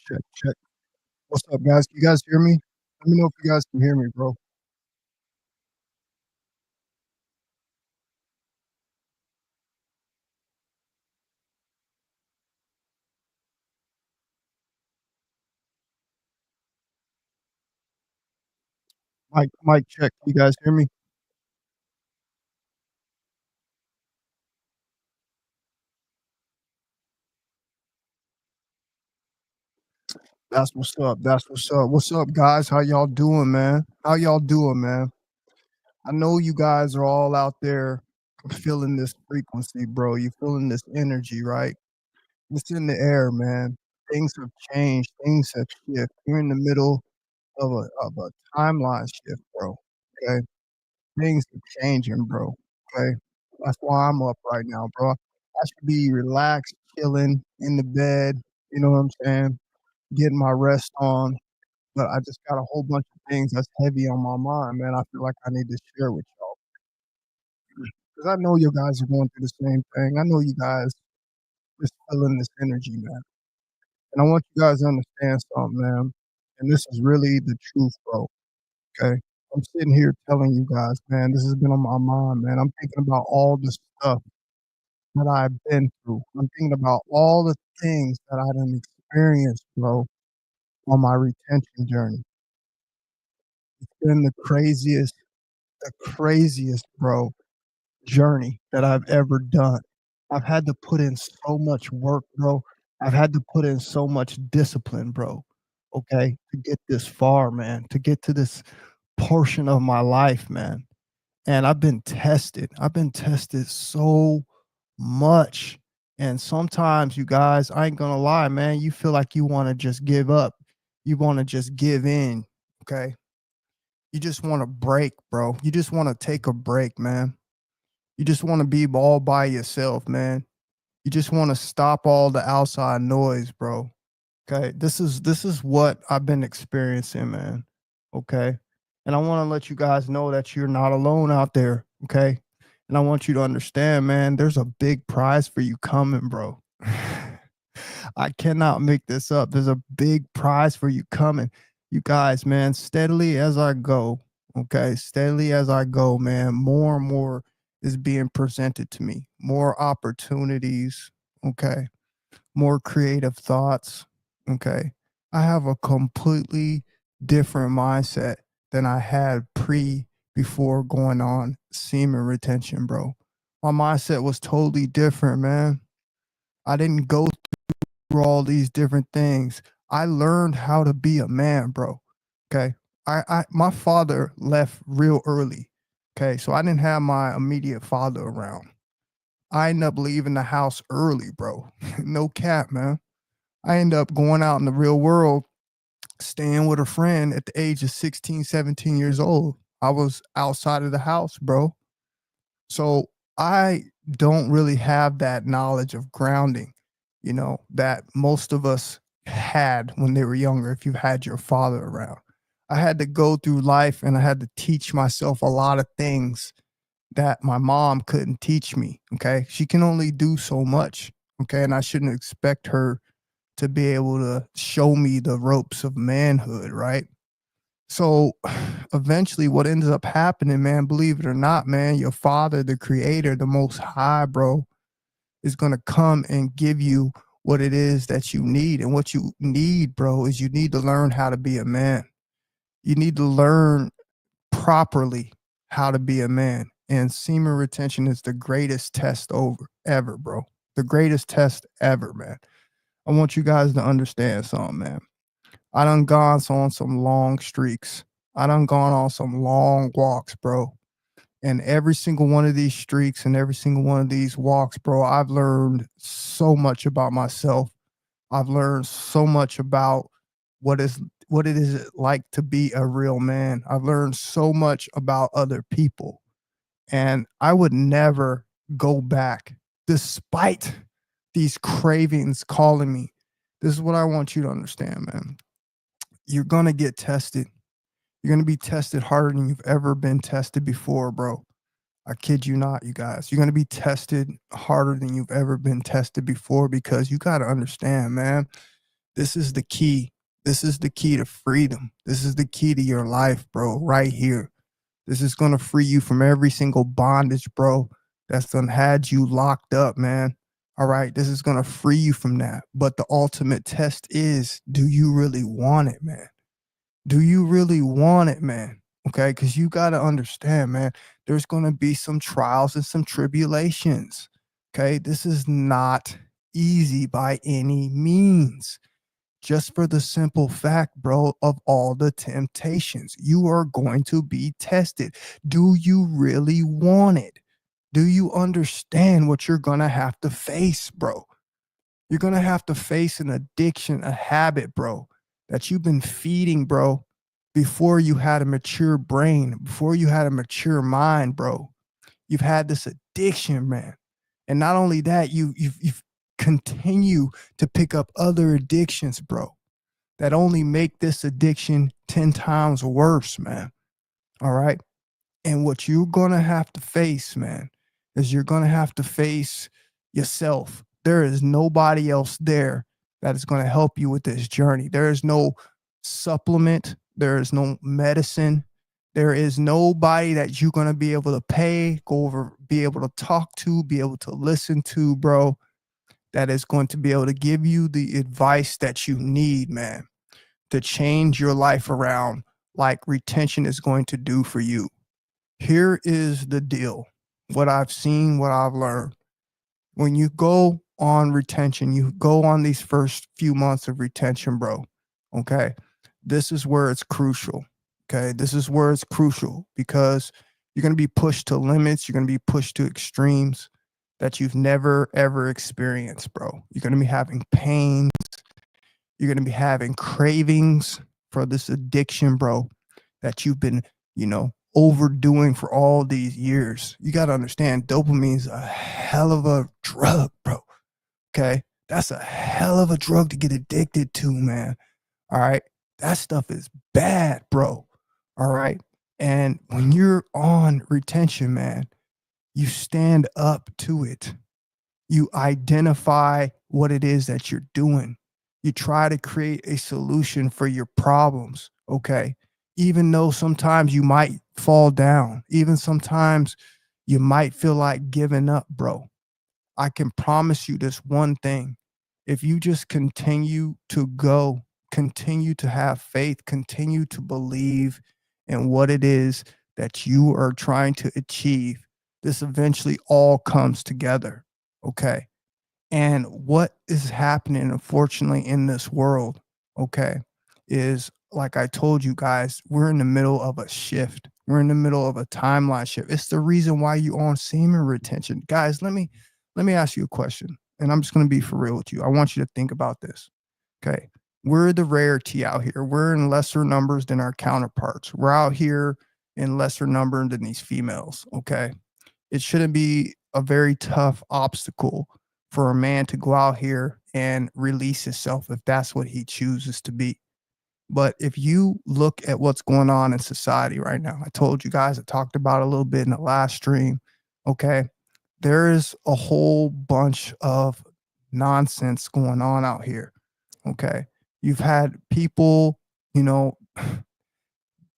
Check, check. What's up, guys? Can you guys hear me? Let me know if you guys can hear me, bro. Mic check. Can you guys hear me? That's what's up. That's what's up. What's up, guys? How y'all doing, man? How y'all doing, man? I know you guys are all out there feeling this frequency, bro. You feeling this energy, right? It's in the air, man. Things have changed. Things have shifted. You're in the middle of a timeline shift, bro. Okay, things are changing, bro. Okay, that's why I'm up right now, bro. I should be relaxed, chilling in the bed. You know what I'm saying? Getting my rest on, but I just got a whole bunch of things that's heavy on my mind, man. I feel like I need to share with y'all because I know you guys are going through the same thing. I know you guys just feeling this energy, man. And I want you guys to understand something, man. And this is really the truth, bro. Okay. I'm sitting here telling you guys, man, this has been on my mind, man. I'm thinking about all the stuff that I've been through. I'm thinking about all the things that I done experienced, bro, on my retention journey. It's been the craziest, bro, journey that I've ever done. I've had to put in so much work, bro. I've had to put in so much discipline, bro. Okay, to get this far, man, to get to this portion of my life, man. And I've been tested. I've been tested so much. And sometimes, you guys, I ain't gonna lie, man, you feel like you want to just give up. You want to just give in. Okay. You just want to break, bro. You just want to take a break, man. You just want to be all by yourself, man. You just want to stop all the outside noise, bro. Okay. This is what I've been experiencing, man. Okay. And I want to let you guys know that you're not alone out there. Okay. And I want you to understand, man, there's a big prize for you coming, bro. I cannot make this up. There's a big prize for you coming. You guys, man, steadily as I go, okay, steadily as I go, man, more and more is being presented to me, more opportunities, okay, more creative thoughts, okay. I have a completely different mindset than I had before going on semen retention, bro. My mindset was totally different, man. I didn't go through all these different things. I learned how to be a man, bro. Okay. My father left real early. Okay. So I didn't have my immediate father around. I ended up leaving the house early, bro. No cap, man. I ended up going out in the real world, staying with a friend at the age of 16, 17 years old. I was outside of the house, bro. So I don't really have that knowledge of grounding, that most of us had when they were younger, if you had your father around. I had to go through life and I had to teach myself a lot of things that my mom couldn't teach me. Okay. She can only do so much. Okay. And I shouldn't expect her to be able to show me the ropes of manhood. Right. So eventually what ends up happening, man, believe it or not, man, your father, the creator, the most high, bro, is going to come and give you what it is that you need. And what you need, bro, is you need to learn how to be a man. You need to learn properly how to be a man. And semen retention is the greatest test over ever, bro. The greatest test ever, man. I want you guys to understand something, man. I done gone on some long streaks. I done gone on some long walks, bro. And every single one of these streaks and every single one of these walks, bro, I've learned so much about myself. I've learned so much about what is what it is like to be a real man. I've learned so much about other people. And I would never go back despite these cravings calling me. This is what I want you to understand, man. You're going to get tested. You're going to be tested harder than you've ever been tested before, bro. I kid you not, you guys. You're going to be tested harder than you've ever been tested before because you got to understand, man. This is the key. This is the key to freedom. This is the key to your life, bro, right here. This is going to free you from every single bondage, bro, that's done had you locked up, man. All right. This is going to free you from that. But the ultimate test is, do you really want it, man? Do you really want it, man? Okay. Because you got to understand, man, there's going to be some trials and some tribulations. Okay. This is not easy by any means, just for the simple fact, bro, of all the temptations. You are going to be tested. Do you really want it? Do you understand what you're going to have to face, bro? You're going to have to face an addiction, a habit, bro, that you've been feeding, bro, before you had a mature brain, before you had a mature mind, bro. You've had this addiction, man. And not only that, you've continue to pick up other addictions, bro, that only make this addiction 10 times worse, man. All right. And what you're going to have to face, man, is you're going to have to face yourself. There is nobody else there that is going to help you with this journey. There is no supplement. There is no medicine. There is nobody that you're going to be able to pay, go over, be able to talk to, be able to listen to, bro, that is going to be able to give you the advice that you need, man, to change your life around like retention is going to do for you. Here is the deal. What I've seen, what I've learned. When you go on retention, you go on these first few months of retention, bro. Okay. This is where it's crucial. Okay. This is where it's crucial because you're going to be pushed to limits. You're going to be pushed to extremes that you've never, ever experienced, bro. You're going to be having pain. You're going to be having cravings for this addiction, bro, that you've been, overdoing for all these years. You got to understand, dopamine is a hell of a drug, bro. Okay. That's a hell of a drug to get addicted to, man. All right. That stuff is bad, bro. All right. And when you're on retention, man, you stand up to it. You identify what it is that you're doing. You try to create a solution for your problems. Okay. Even though sometimes you might fall down, even sometimes you might feel like giving up, bro. I can promise you this one thing. If you just continue to go, continue to have faith, continue to believe in what it is that you are trying to achieve, this eventually all comes together. Okay. And what is happening, unfortunately, in this world, okay, is like I told you guys, we're in the middle of a shift. We're in the middle of a timeline shift. It's the reason why you on semen retention. Guys, let me ask you a question. And I'm just gonna be for real with you. I want you to think about this. Okay. We're the rarity out here. We're in lesser numbers than our counterparts. We're out here in lesser number than these females. Okay. It shouldn't be a very tough obstacle for a man to go out here and release himself if that's what he chooses to be. But if you look at what's going on in society right now, I told you guys, I talked about it a little bit in the last stream. Okay. There is a whole bunch of nonsense going on out here. Okay. You've had people, you know,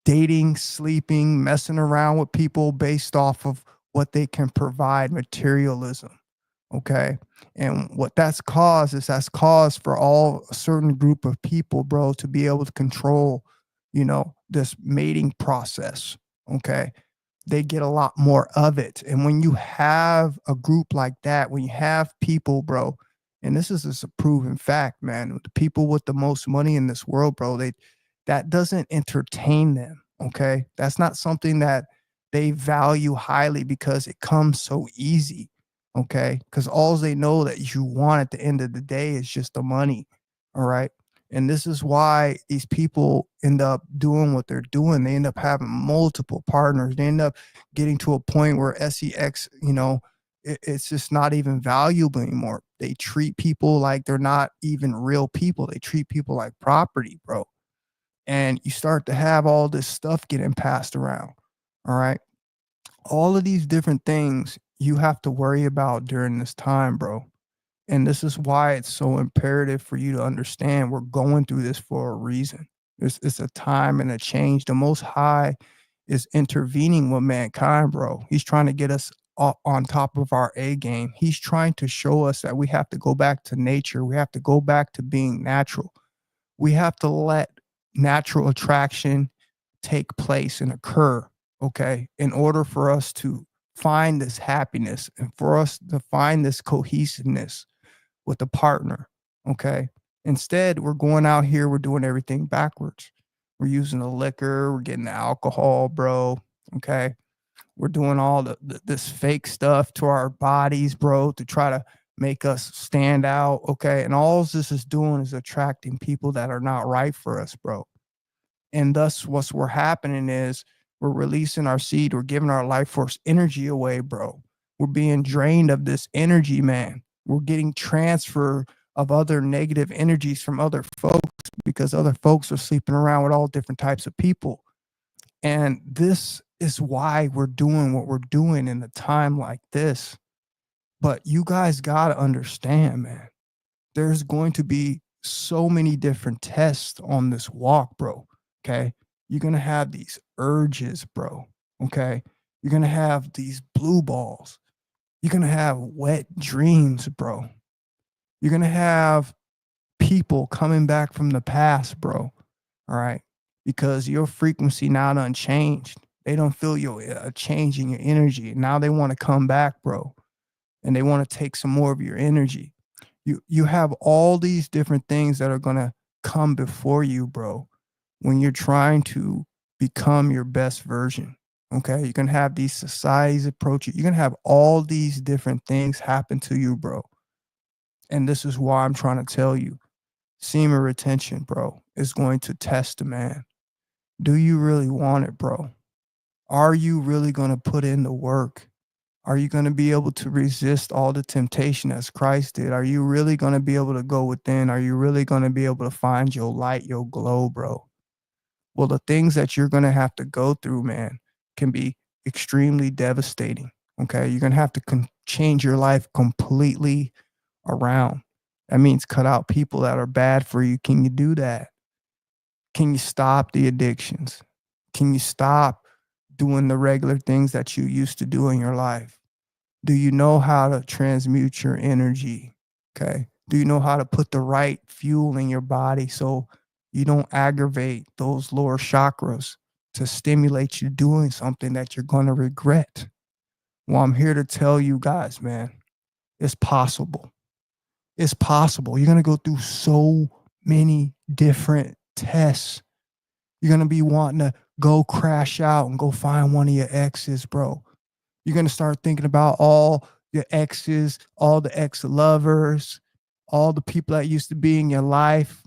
dating, sleeping, messing around with people based off of what they can provide, materialism. Okay. And what that's caused for all a certain group of people, bro, to be able to control, this mating process. Okay. They get a lot more of it. And when you have a group like that, when you have people, bro, and this is a proven fact, man, the people with the most money in this world, bro, that doesn't entertain them. Okay. That's not something that they value highly because it comes so easy. Okay. Because all they know that you want at the end of the day is just the money. All right. And this is why these people end up doing what they're doing. They end up having multiple partners. They end up getting to a point where sex, it's just not even valuable anymore. They treat people like they're not even real people. They treat people like property, bro. And you start to have all this stuff getting passed around. All right. All of these different things you have to worry about during this time, bro. And this is why it's so imperative for you to understand we're going through this for a reason. It's a time and a change. The Most High is intervening with mankind, bro. He's trying to get us on top of our A game. He's trying to show us that we have to go back to nature. We have to go back to being natural. We have to let natural attraction take place and occur, okay, in order for us to find this happiness and for us to find this cohesiveness with a partner, okay? Instead, we're going out here, we're doing everything backwards. We're using the liquor, we're getting the alcohol, bro, okay? We're doing all this fake stuff to our bodies, bro, to try to make us stand out, okay? And all this is doing is attracting people that are not right for us, bro. And thus, what's we're happening is we're releasing our seed, we're giving our life force energy away, bro. We're being drained of this energy, man. We're getting transfer of other negative energies from other folks because other folks are sleeping around with all different types of people. And this is why we're doing what we're doing in a time like this. But you guys got to understand, man, there's going to be so many different tests on this walk, bro. Okay. You're going to have these urges, bro. Okay. You're going to have these blue balls. You're going to have wet dreams, bro. You're going to have people coming back from the past, bro. All right. Because your frequency now done changed. They don't feel your change in your energy. Now they want to come back, bro. And they want to take some more of your energy. You have all these different things that are going to come before you, bro, when you're trying to become your best version. Okay. You're going to have these societies approach you. You're going to have all these different things happen to you, bro. And this is why I'm trying to tell you semen retention, bro, is going to test a man. Do you really want it, bro? Are you really going to put in the work? Are you going to be able to resist all the temptation as Christ did? Are you really going to be able to go within? Are you really going to be able to find your light, your glow, bro? Well, the things that you're going to have to go through, man, can be extremely devastating. Okay. You're going to have to change your life completely around. That means cut out people that are bad for you. Can you do that? Can you stop the addictions? Can you stop doing the regular things that you used to do in your life? Do you know how to transmute your energy? Okay. Do you know how to put the right fuel in your body so you don't aggravate those lower chakras to stimulate you doing something that you're going to regret? Well, I'm here to tell you guys, man, it's possible. It's possible. You're going to go through so many different tests. You're going to be wanting to go crash out and go find one of your exes, bro. You're going to start thinking about all your exes, all the ex-lovers, all the people that used to be in your life.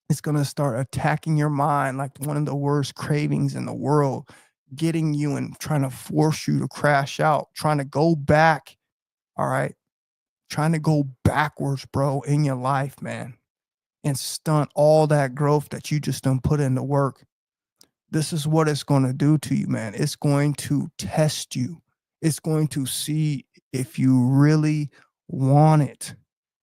It's going to start attacking your mind like one of the worst cravings in the world, getting you and trying to force you to crash out, trying to go back, all right? Trying to go backwards, bro, in your life, man, and stunt all that growth that you just done put into work. This is what it's going to do to you, man. It's going to test you. It's going to see if you really want it.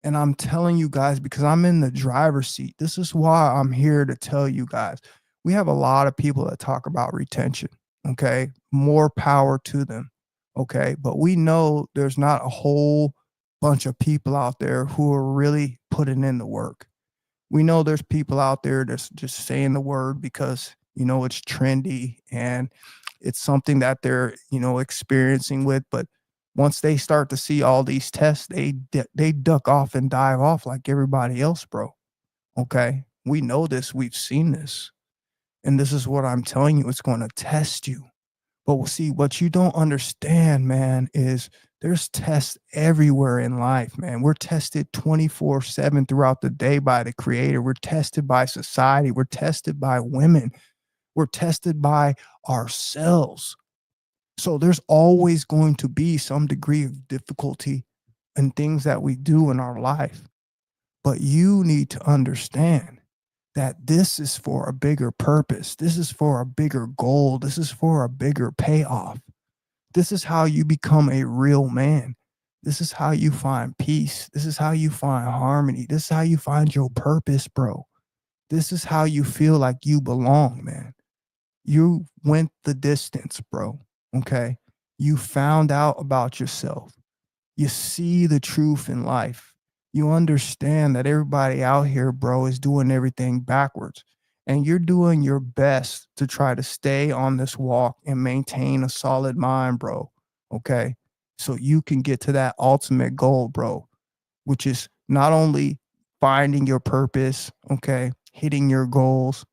And I'm telling you guys, because I'm in the driver's seat, this is why I'm here to tell you guys. We have a lot of people that talk about retention, okay? More power to them, okay? But we know there's not a whole bunch of people out there who are really putting in the work. We know there's people out there that's just saying the word because, you know, it's trendy and it's something that they're, you know, experiencing with. But once they start to see all these tests, they duck off and dive off like everybody else, bro. Okay. We know this. We've seen this. And this is what I'm telling you. It's going to test you. But we'll see, what you don't understand, man, is there's tests everywhere in life, man. We're tested 24/7 throughout the day by the creator. We're tested by society. We're tested by women. We're tested by ourselves. So there's always going to be some degree of difficulty in things that we do in our life. But you need to understand that this is for a bigger purpose. This is for a bigger goal. This is for a bigger payoff. This is how you become a real man. This is how you find peace. This is how you find harmony. This is how you find your purpose, bro. This is how you feel like you belong, man. You went the distance, bro. Okay. You found out about yourself. You see the truth in life. You understand that everybody out here, bro, is doing everything backwards. And you're doing your best to try to stay on this walk and maintain a solid mind, bro. Okay. So you can get to that ultimate goal, bro, which is not only finding your purpose, okay, hitting your goals,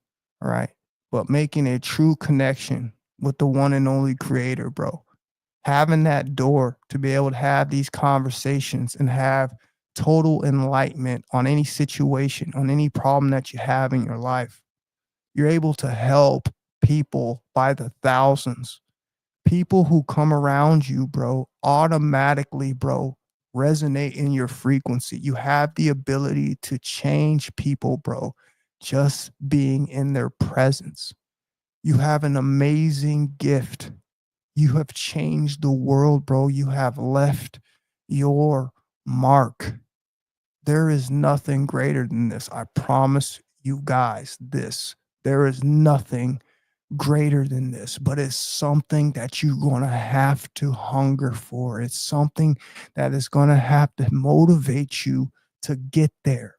all right, but making a true connection with the one and only creator, bro. Having that door to be able to have these conversations and have total enlightenment on any situation, on any problem that you have in your life. You're able to help people by the thousands. People who come around you, bro, automatically, bro, resonate in your frequency. You have the ability to change people, bro, just being in their presence. You have an amazing gift. You have changed the world, bro. You have left your mark. There is nothing greater than this. I promise you guys this. There is nothing greater than this, but it's something that you're going to have to hunger for. It's something that is going to have to motivate you to get there.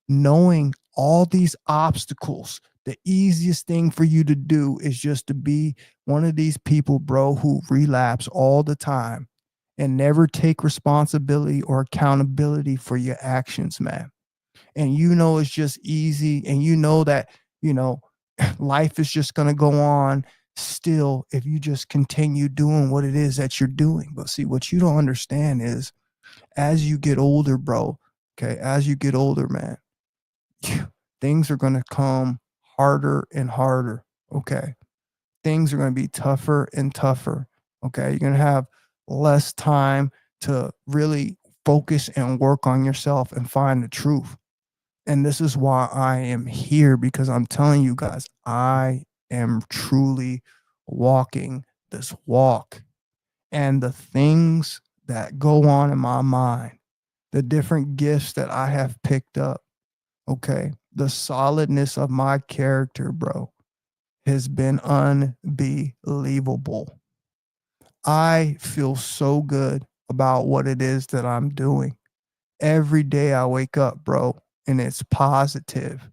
Knowing all these obstacles, the easiest thing for you to do is just to be one of these people, bro, who relapse all the time and never take responsibility or accountability for your actions, man. And you know it's just easy, and you know that, you know, life is just going to go on still if you just continue doing what it is that you're doing. But see, what you don't understand is as you get older, bro, okay, as you get older, man, things are going to come harder and harder. Okay. Things are going to be tougher and tougher. Okay. You're going to have less time to really focus and work on yourself and find the truth. And this is why I am here, because I'm telling you guys, I am truly walking this walk. And the things that go on in my mind, the different gifts that I have picked up, okay, the solidness of my character, bro, has been unbelievable. I feel so good about what it is that I'm doing. Every day I wake up, bro, and it's positive.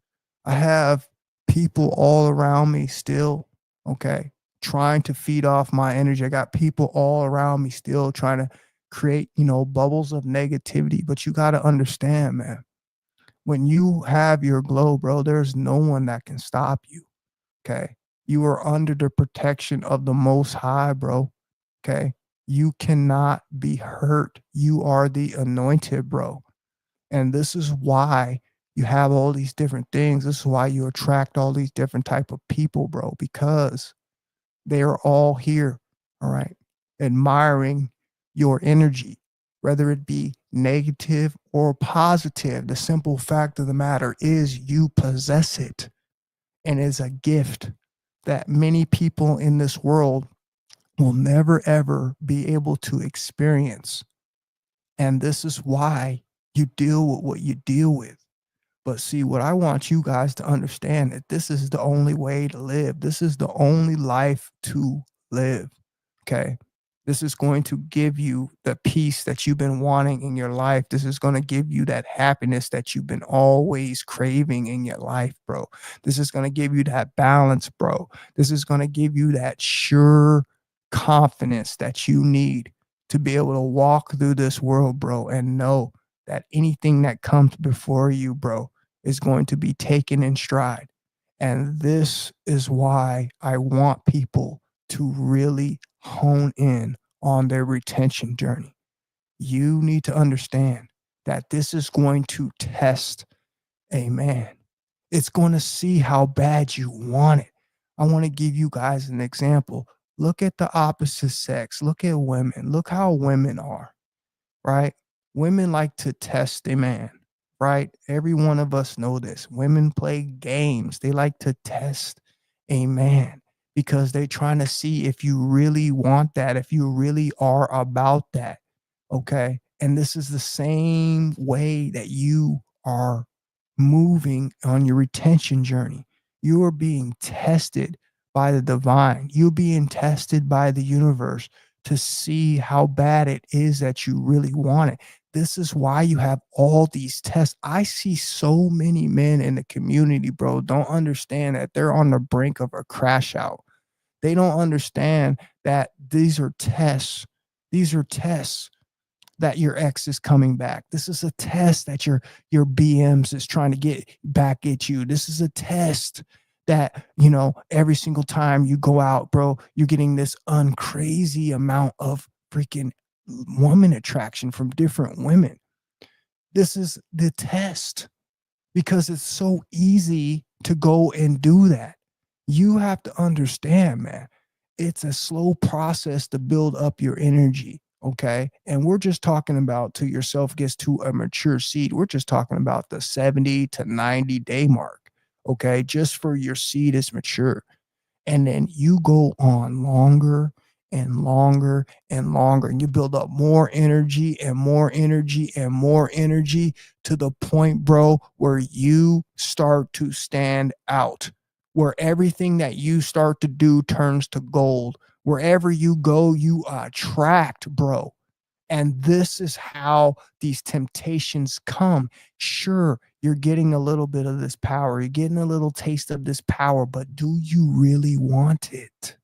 I have people all around me still, okay, trying to feed off my energy. I got people all around me still trying to create, bubbles of negativity. But you got to understand, man, when you have your glow, bro, there's no one that can stop you. Okay. You are under the protection of the Most High, bro. Okay. You cannot be hurt. You are the anointed, bro. And this is why you have all these different things. This is why you attract all these different type of people, bro, because they are all here, all right, admiring your energy, whether it be negative or positive. The simple fact of the matter is you possess it, and it's a gift that many people in this world will never ever be able to experience. And this is why you deal with what you deal with. But see, what I want you guys to understand that this is the only way to live. This is the only life to live. Okay. This is going to give you the peace that you've been wanting in your life. This is going to give you that happiness that you've been always craving in your life, bro. This is going to give you that balance, bro. This is going to give you that sure confidence that you need to be able to walk through this world, bro, and know that anything that comes before you, bro, is going to be taken in stride. And this is why I want people to really hone in on their retention journey. You need to understand that this is going to test a man. It's going to see how bad you want it. I want to give you guys an example. Look at the opposite sex. Look at women. Look how women are, right? Women like to test a man, right? Every one of us know this. Women play games. They like to test a man because they're trying to see if you really want that, if you really are about that. Okay. And this is the same way that you are moving on your retention journey. You are being tested by the divine. You're being tested by the universe to see how bad it is that you really want it. This is why you have all these tests. I see so many men in the community, bro, don't understand that they're on the brink of a crash out. They don't understand that these are tests. These are tests that your ex is coming back. This is a test that your BMs is trying to get back at you. This is a test that, you know, every single time you go out, bro, you're getting this uncrazy amount of freaking woman attraction from different women. This is the test because it's so easy to go and do that. You have to understand, man, it's a slow process to build up your energy. Okay. And we're just talking about till yourself gets to a mature seed. We're just talking about the 70 to 90 day mark. Okay. Just for your seed is mature. And then you go on longer and longer and longer, and you build up more energy and more energy and more energy to the point, bro, where you start to stand out, where everything that you start to do turns to gold. Wherever you go, you attract, bro. And this is how these temptations come. Sure, you're getting a little bit of this power, you're getting a little taste of this power, but do you really want it?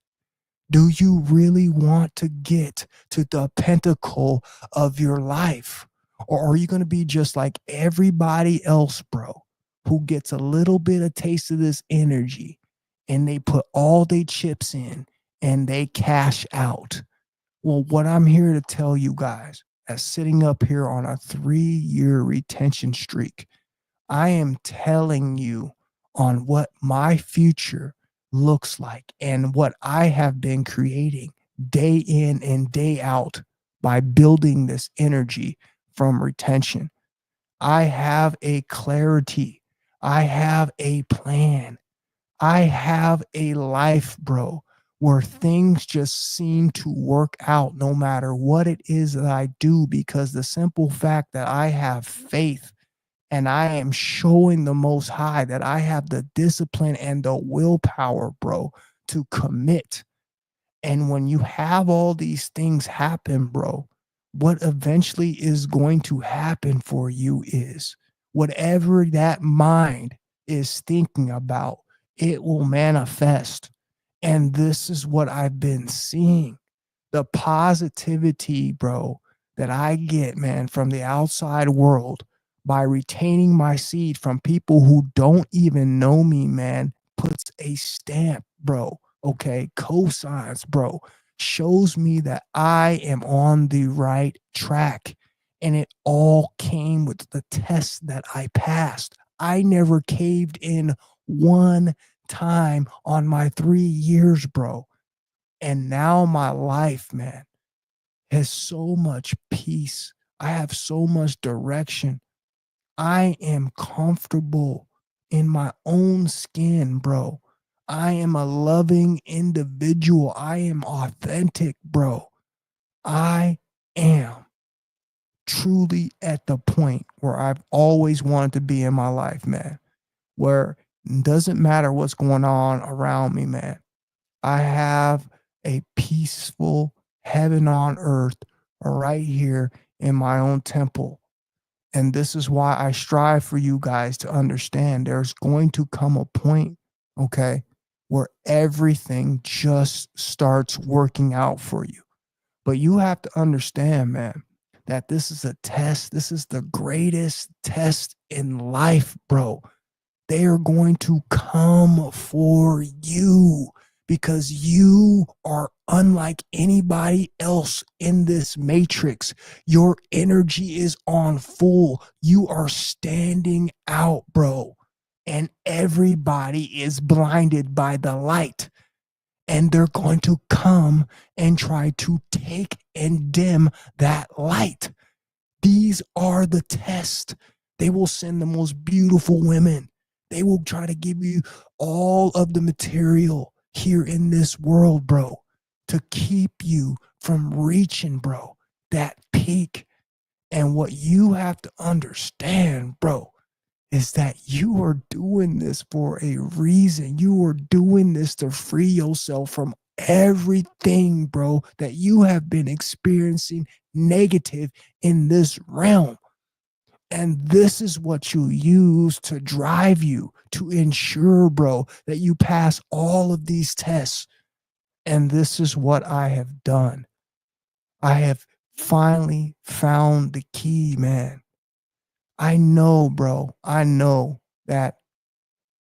Do you really want to get to the pinnacle of your life? Or are you going to be just like everybody else, bro, who gets a little bit of taste of this energy and they put all their chips in and they cash out? Well, what I'm here to tell you guys, as sitting up here on a 3-year retention streak, I am telling you on what my future looks like and what I have been creating day in and day out by building this energy from retention. I have a clarity. I have a plan. I have a life, bro, where things just seem to work out no matter what it is that I do, because the simple fact that I have faith and I am showing the Most High that I have the discipline and the willpower, bro, to commit. And when you have all these things happen, bro, what eventually is going to happen for you is whatever that mind is thinking about, it will manifest. And this is what I've been seeing. The positivity, bro, that I get, man, from the outside world by retaining my seed from people who don't even know me, man, puts a stamp, bro. Okay, cosigns, bro, shows me that I am on the right track. And it all came with the test that I passed. I never caved in one time on my 3 years, bro. And now my life, man, has so much peace. I have so much direction. I am comfortable in my own skin, bro. I am a loving individual. I am authentic, bro. I am truly at the point where I've always wanted to be in my life, man, where it doesn't matter what's going on around me, man. I have a peaceful heaven on earth right here in my own temple. And this is why I strive for you guys to understand there's going to come a point, okay, where everything just starts working out for you. But you have to understand, man, that this is a test. This is the greatest test in life, bro. They are going to come for you because you are unlike anybody else in this matrix. Your energy is on full. You are standing out, bro. And everybody is blinded by the light. And they're going to come and try to take and dim that light. These are the tests. They will send the most beautiful women. They will try to give you all of the material here in this world, bro, to keep you from reaching, bro, that peak. And what you have to understand, bro, is that you are doing this for a reason. You are doing this to free yourself from everything, bro, that you have been experiencing negative in this realm. And this is what you use to drive you, to ensure, bro, that you pass all of these tests. And this is what I have done. I have finally found the key, man. I know, bro. I know that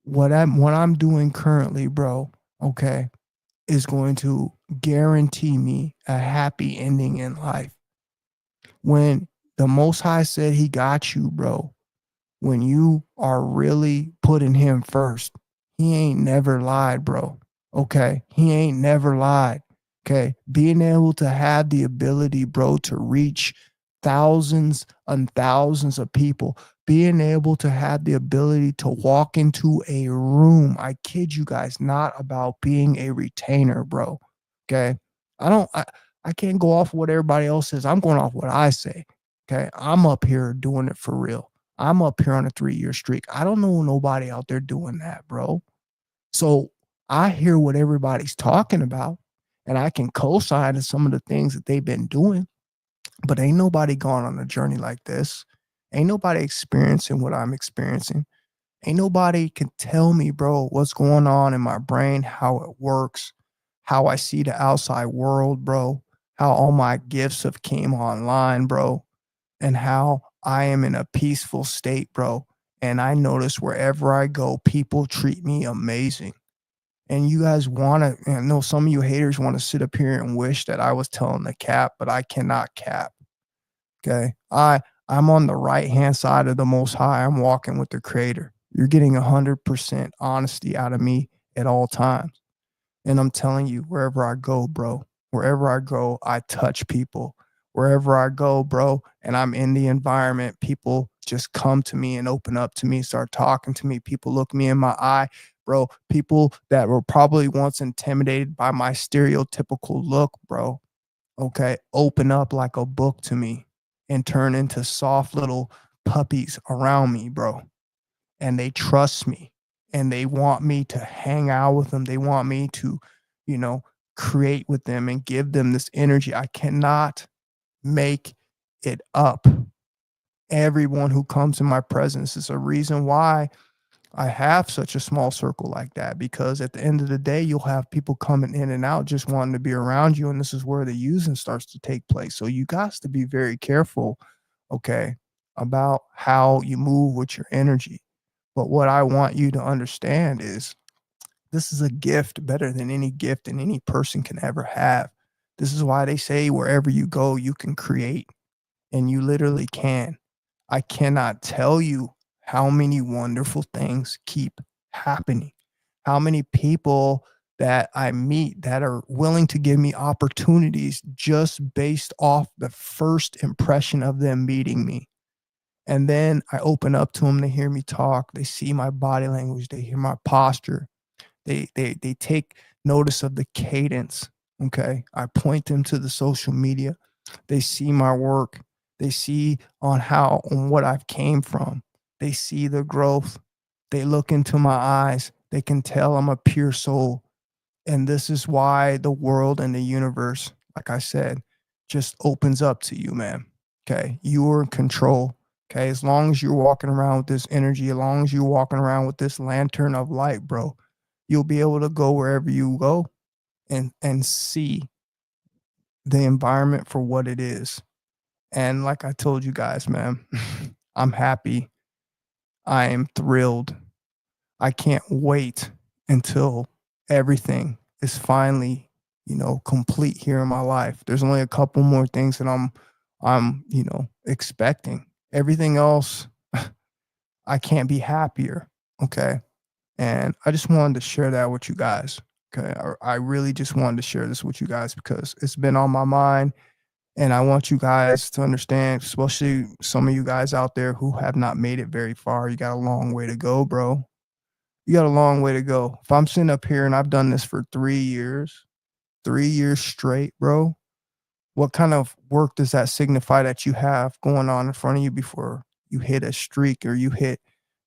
what I'm doing currently, bro, okay, is going to guarantee me a happy ending in life. When the Most High said he got you, bro, when you are really putting him first, he ain't never lied, bro. Okay. He ain't never lied. Okay. Being able to have the ability, bro, to reach thousands and thousands of people, being able to have the ability to walk into a room. I kid you guys, not about being a retainer, bro. Okay. I don't, I can't go off what everybody else says. I'm going off what I say. Okay. I'm up here doing it for real. I'm up here on a 3-year streak. I don't know nobody out there doing that, bro. So I hear what everybody's talking about, and I can co-sign to some of the things that they've been doing, but ain't nobody gone on a journey like this. Ain't nobody experiencing what I'm experiencing. Ain't nobody can tell me, bro, what's going on in my brain, how it works, how I see the outside world, bro, how all my gifts have came online, bro, and how I am in a peaceful state, bro. And I notice wherever I go, people treat me amazing. And you guys want to, I know some of you haters want to sit up here and wish that I was telling the cap, but I cannot cap. Okay. I'm on the right hand side of the Most High. I'm walking with the Creator. You're getting 100% honesty out of me at all times. And I'm telling you, wherever I go, bro, wherever I go, I touch people. Wherever I go, bro, and I'm in the environment, people just come to me and open up to me, start talking to me. People look me in my eye, bro. People that were probably once intimidated by my stereotypical look, bro, okay, open up like a book to me and turn into soft little puppies around me, bro. And they trust me and they want me to hang out with them. They want me to, you know, create with them and give them this energy. I cannot make it up. Everyone who comes in my presence is a reason why I have such a small circle like that, because at the end of the day, you'll have people coming in and out just wanting to be around you. And this is where the using starts to take place. So you got to be very careful, okay, about how you move with your energy. But what I want you to understand is this is a gift better than any gift and any person can ever have. This is why they say wherever you go, you can create, and you literally can. I cannot tell you how many wonderful things keep happening. How many people that I meet that are willing to give me opportunities just based off the first impression of them meeting me. And then I open up to them, they hear me talk, they see my body language, they hear my posture, they take notice of the cadence. Okay. I point them to the social media. They see my work. They see on what I've came from. They see the growth. They look into my eyes. They can tell I'm a pure soul. And this is why the world and the universe, like I said, just opens up to you, man. Okay. You are in control. Okay. As long as you're walking around with this energy, as long as you're walking around with this lantern of light, bro, you'll be able to go wherever you go and see the environment for what it is. And like I told you guys, man, I'm happy. I am thrilled. I can't wait until everything is finally, complete here in my life. There's only a couple more things that I'm expecting. Everything else, I can't be happier. Okay. And I just wanted to share that with you guys. Okay. I really just wanted to share this with you guys because it's been on my mind. And I want you guys to understand, especially some of you guys out there who have not made it very far. You got a long way to go, bro. You got a long way to go. If I'm sitting up here and I've done this for 3 years, 3 years straight, bro, What kind of work does that signify that you have going on in front of you before you hit a streak or you hit,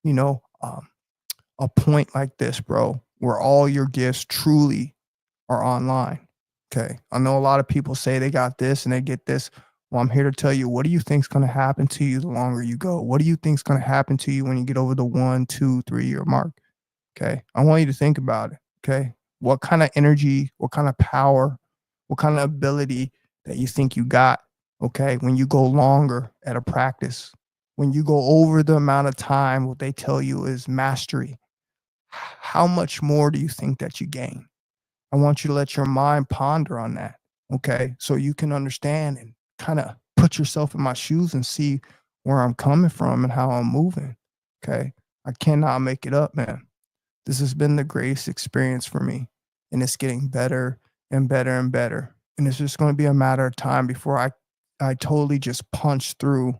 you know, a point like this, bro, where all your gifts truly are online? Okay. I know a lot of people say they got this and they get this. Well, I'm here to tell you, what do you think's going to happen to you the longer you go? What do you think's going to happen to you when you get over the 1, 2, 3 year mark? Okay. I want you to think about it. Okay. What kind of energy, what kind of power, what kind of ability that you think you got? Okay. When you go longer at a practice, when you go over the amount of time, what they tell you is mastery, how much more do you think that you gain? I want you to let your mind ponder on that. Okay. So you can understand and kind of put yourself in my shoes and see where I'm coming from and how I'm moving. Okay. I cannot make it up, man. This has been the greatest experience for me, and it's getting better and better and better. And it's just going to be a matter of time before I totally just punch through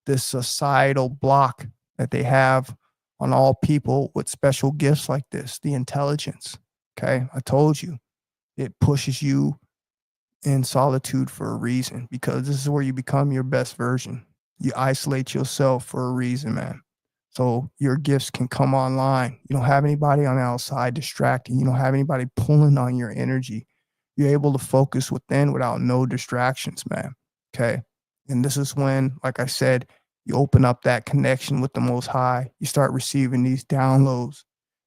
this societal block that they have on all people with special gifts like this, the intelligence. Okay. I told you it pushes you in solitude for a reason, because this is where you become your best version. You isolate yourself for a reason, man. So your gifts can come online. You don't have anybody on the outside distracting. You don't have anybody pulling on your energy. You're able to focus within without no distractions, man. Okay. And this is when, like I said, you open up that connection with the Most High. You start receiving these downloads,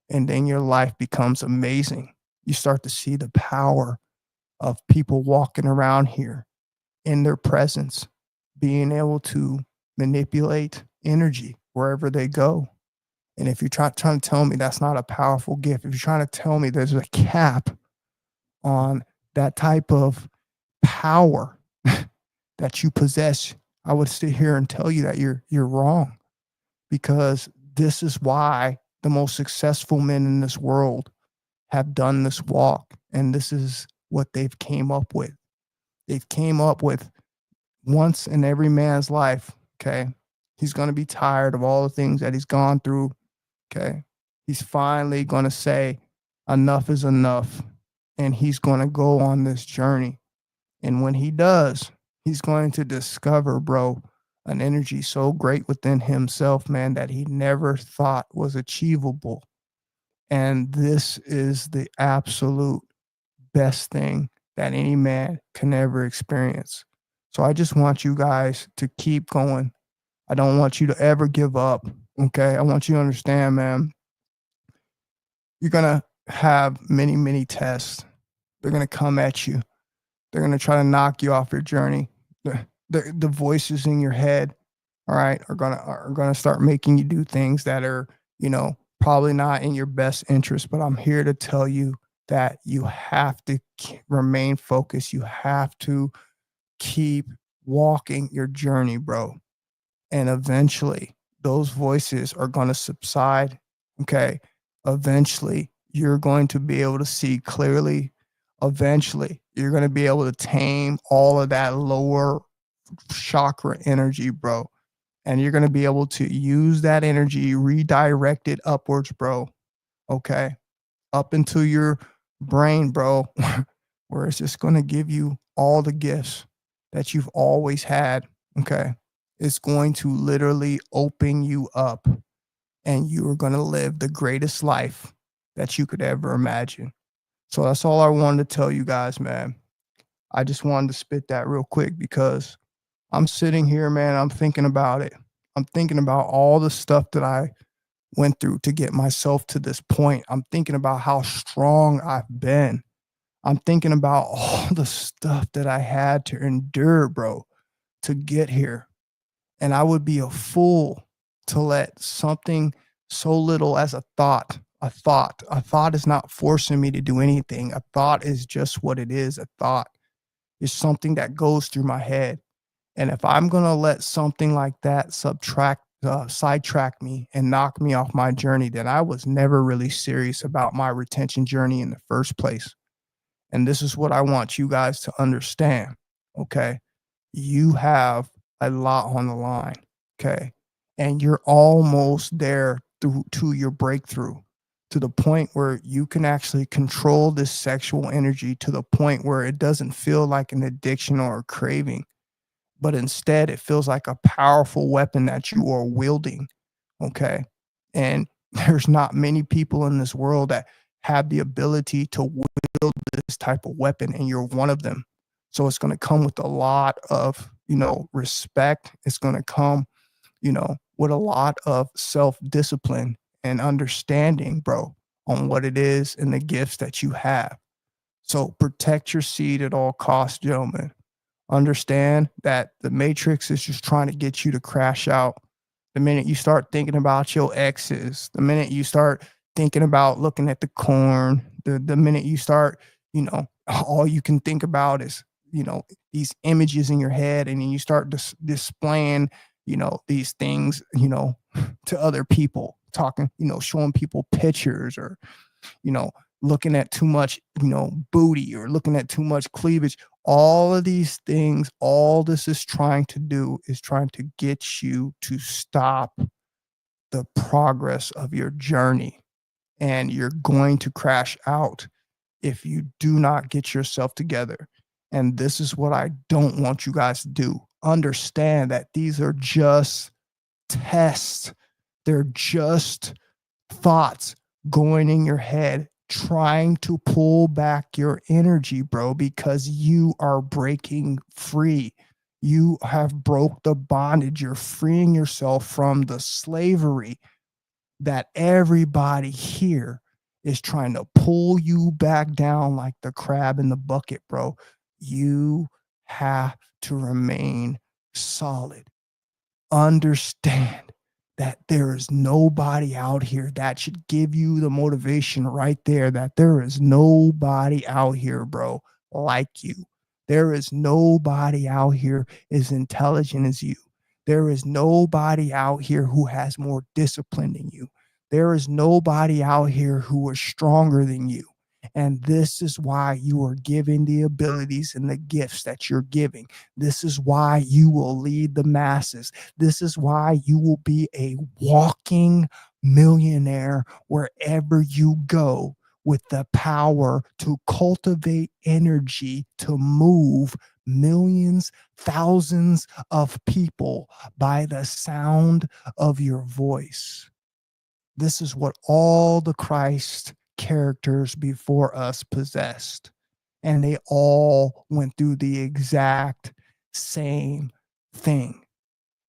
and then your life becomes amazing. You start to see the power of people walking around here in their presence, being able to manipulate energy wherever they go. And if you're trying to tell me that's not a powerful gift, if you're trying to tell me there's a cap on that type of power that you possess, I would sit here and tell you that you're wrong, because this is why the most successful men in this world have done this walk, and this is what they've came up with. They've came up with, once in every man's life, okay, he's going to be tired of all the things that he's gone through. Okay. He's finally going to say, enough is enough. And he's going to go on this journey. And when he does, he's going to discover, bro, an energy so great within himself, man, that he never thought was achievable. And this is the absolute best thing that any man can ever experience. So I just want you guys to keep going. I don't want you to ever give up. Okay. I want you to understand, man, you're going to have many, many tests. They're going to come at you. They're going to try to knock you off your journey. The voices in your head, all right, are gonna start making you do things that are, probably not in your best interest. But I'm here to tell you that you have to remain focused. You have to keep walking your journey, bro. And eventually those voices are going to subside. Okay. Eventually you're going to be able to see clearly. Eventually you're going to be able to tame all of that lower chakra energy, bro. And you're going to be able to use that energy, redirect it upwards, bro. Okay. Up into your brain, bro, where it's just going to give you all the gifts that you've always had. Okay. It's going to literally open you up, and you are going to live the greatest life that you could ever imagine. So that's all I wanted to tell you guys, man. I just wanted to spit that real quick because I'm sitting here, man. I'm thinking about it. I'm thinking about all the stuff that I went through to get myself to this point. I'm thinking about how strong I've been. I'm thinking about all the stuff that I had to endure, bro, to get here. And I would be a fool to let something so little as a thought is not forcing me to do anything. A thought is just what it is. A thought is something that goes through my head. And if I'm going to let something like that sidetrack me and knock me off my journey, then I was never really serious about my retention journey in the first place. And this is what I want you guys to understand. Okay. You have a lot on the line. Okay. And you're almost there to your breakthrough, to the point where you can actually control this sexual energy to the point where it doesn't feel like an addiction or a craving, but instead it feels like a powerful weapon that you are wielding. Okay. And there's not many people in this world that have the ability to wield this type of weapon, and you're one of them. So it's going to come with a lot of, respect. It's going to come, with a lot of self discipline and understanding, bro, on what it is and the gifts that you have. So protect your seed at all costs, gentlemen. Understand that the matrix is just trying to get you to crash out. The minute you start thinking about your exes, the minute you start thinking about looking at the corn, the minute you start, all you can think about is, these images in your head, and then you start displaying, these things, to other people, talking, showing people pictures, or, you know, looking at too much, booty, or looking at too much cleavage. All of these things, all this is trying to do is trying to get you to stop the progress of your journey. And you're going to crash out if you do not get yourself together. And this is what I don't want you guys to do. Understand that these are just tests. They're just thoughts going in your head, trying to pull back your energy, bro, because you are breaking free. You have broke the bondage. You're freeing yourself from the slavery that everybody here is trying to pull you back down like the crab in the bucket, bro. You have to remain solid. Understand that there is nobody out here that should give you the motivation right there, that there is nobody out here, bro, like you. There is nobody out here as intelligent as you. There is nobody out here who has more discipline than you. There is nobody out here who is stronger than you. And this is why you are giving the abilities and the gifts that you're giving. This is why you will lead the masses. This is why you will be a walking millionaire wherever you go, with the power to cultivate energy to move millions, thousands of people by the sound of your voice. This is what all the Christ characters before us possessed. And they all went through the exact same thing.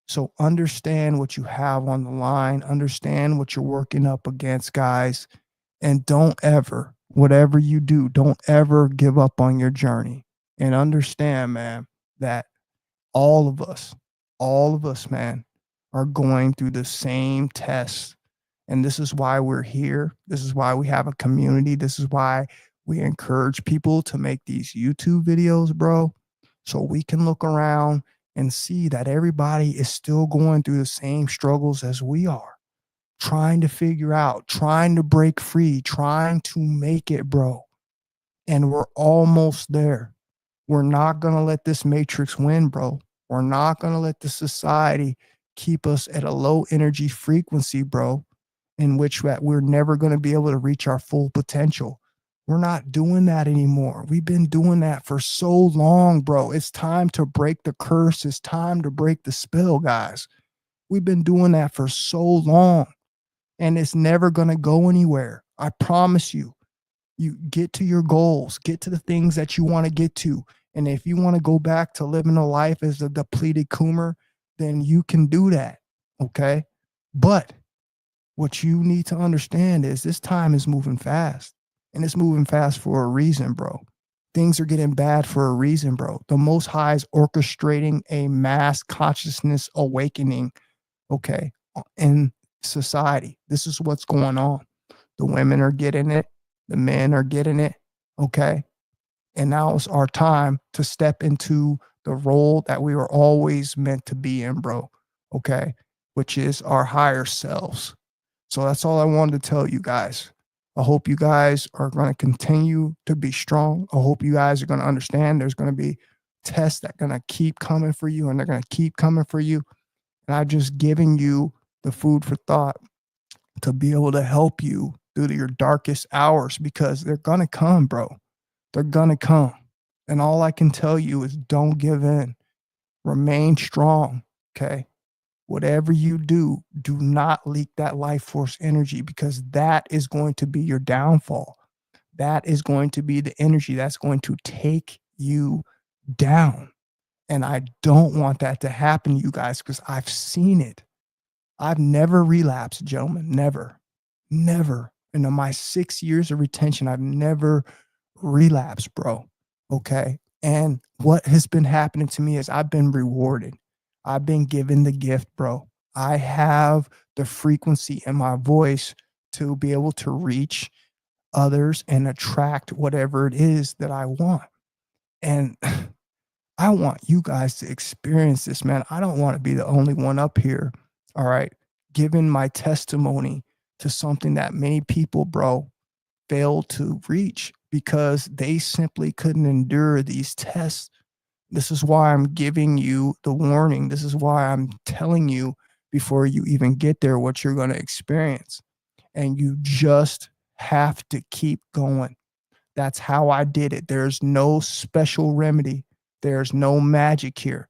So understand what you have on the line, understand what you're working up against, guys. And don't ever, whatever you do, don't ever give up on your journey. And understand, man, that all of us, man, are going through the same tests. And this is why we're here. This is why we have a community. This is why we encourage people to make these YouTube videos, bro, so we can look around and see that everybody is still going through the same struggles as we are, trying to figure out, trying to break free, trying to make it, bro. And we're almost there. We're not going to let this matrix win, bro. We're not going to let the society keep us at a low energy frequency, bro, in which we're never going to be able to reach our full potential. We're not doing that anymore. We've been doing that for so long, bro. It's time to break the curse. It's time to break the spell, guys. We've been doing that for so long, and it's never going to go anywhere. I promise you. You get to your goals, get to the things that you want to get to. And if you want to go back to living a life as a depleted coomer, then you can do that. Okay. But what you need to understand is this time is moving fast, and it's moving fast for a reason, bro. Things are getting bad for a reason, bro. The Most High is orchestrating a mass consciousness awakening, okay, in society. This is what's going on. The women are getting it. The men are getting it. Okay. And now it's our time to step into the role that we were always meant to be in, bro. Okay. Which is our higher selves. So that's all I wanted to tell you guys. I hope you guys are going to continue to be strong. I hope you guys are going to understand there's going to be tests that are going to keep coming for you, and they're going to keep coming for you. And I'm just giving you the food for thought to be able to help you through your darkest hours because they're gonna come, bro. They're gonna come. And all I can tell you is don't give in. Remain strong. Okay. Whatever you do, do not leak that life force energy because that is going to be your downfall. That is going to be the energy that's going to take you down. And I don't want that to happen to you guys because I've seen it. I've never relapsed, gentlemen. Never. Never. In my 6 years of retention, I've never relapsed, bro. Okay. And what has been happening to me is I've been rewarded. I've been given the gift, bro. I have the frequency in my voice to be able to reach others and attract whatever it is that I want. And I want you guys to experience this, man. I don't want to be the only one up here, all right, giving my testimony to something that many people, bro, failed to reach because they simply couldn't endure these tests. This is why I'm giving you the warning. This is why I'm telling you before you even get there what you're going to experience. And you just have to keep going. That's how I did it. There's no special remedy. There's no magic here.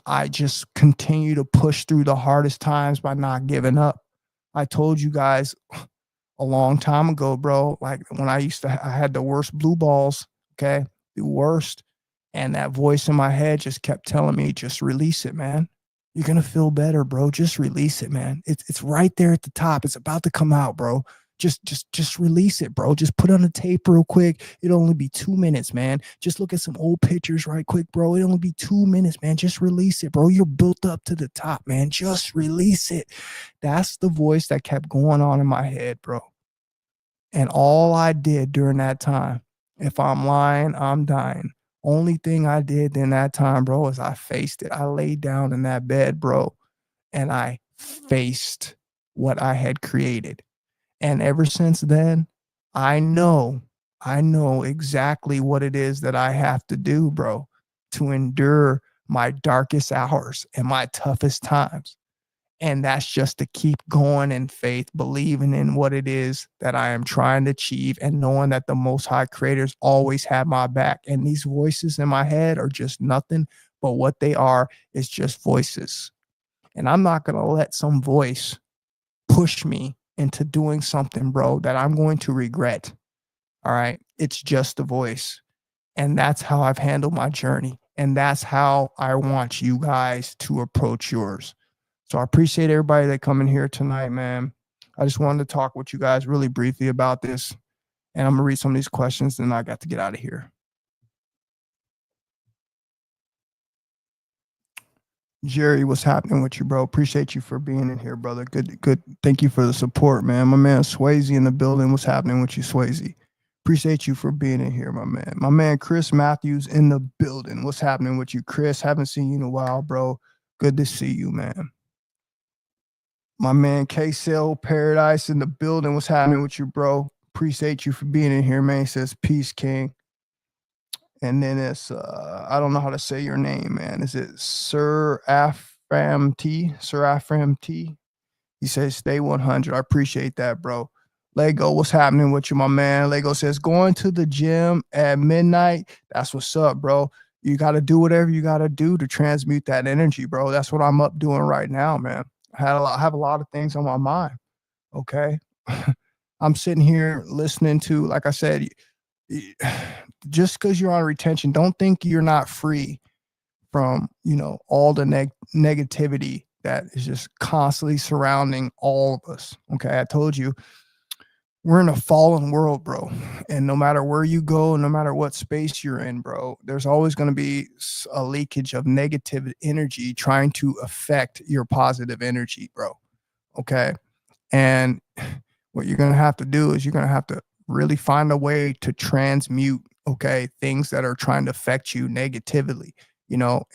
I just continue to push through the hardest times by not giving up. I told you guys a long time ago, bro, like when I had the worst blue balls, okay, the worst. And that voice in my head just kept telling me, just release it, man. You're going to feel better, bro. Just release it, man. It's right there at the top. It's about to come out, bro. Just release it, bro. Just put on the tape real quick. It'll only be 2 minutes, man. Just look at some old pictures right quick, bro. It'll only be 2 minutes, man. Just release it, bro. You're built up to the top, man. Just release it. That's the voice that kept going on in my head, bro. And all I did during that time, if I'm lying, I'm dying. Only thing I did in that time, bro, is I faced it. I laid down in that bed, bro, and I faced what I had created. And ever since then, I know exactly what it is that I have to do, bro, to endure my darkest hours and my toughest times. And that's just to keep going in faith, believing in what it is that I am trying to achieve and knowing that the Most High creators always have my back. And these voices in my head are just nothing but what they are is just voices. And I'm not going to let some voice push me into doing something, bro, that I'm going to regret. All right. It's just a voice. And that's how I've handled my journey. And that's how I want you guys to approach yours. So I appreciate everybody that come in here tonight, man. I just wanted to talk with you guys really briefly about this. And I'm going to read some of these questions, and I got to get out of here. Jerry, what's happening with you, bro? Appreciate you for being in here, brother. Good. Thank you for the support, man. My man Swayze in the building. What's happening with you, Swayze? Appreciate you for being in here, my man. My man Chris Matthews in the building. What's happening with you, Chris? Haven't seen you in a while, bro. Good to see you, man. My man K-Cell Paradise in the building. What's happening with you, bro? Appreciate you for being in here, man. He says, peace, King. And then it's, I don't know how to say your name, man. Is it Sir Afram T? Sir Afram T? He says, stay 100. I appreciate that, bro. Lego, what's happening with you, my man? Lego says, going to the gym at midnight. That's what's up, bro. You got to do whatever you got to do to transmute that energy, bro. That's what I'm up doing right now, man. I have a lot of things on my mind. Okay. I'm sitting here listening to, like I said, just because you're on retention, don't think you're not free from, all the negativity that is just constantly surrounding all of us. Okay. I told you we're in a fallen world, bro. And no matter where you go, no matter what space you're in, bro, there's always going to be a leakage of negative energy trying to affect your positive energy, bro. Okay. And what you're going to have to do is you're going to have to really find a way to transmute, okay, things that are trying to affect you negatively,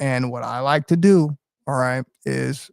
and what I like to do, all right, is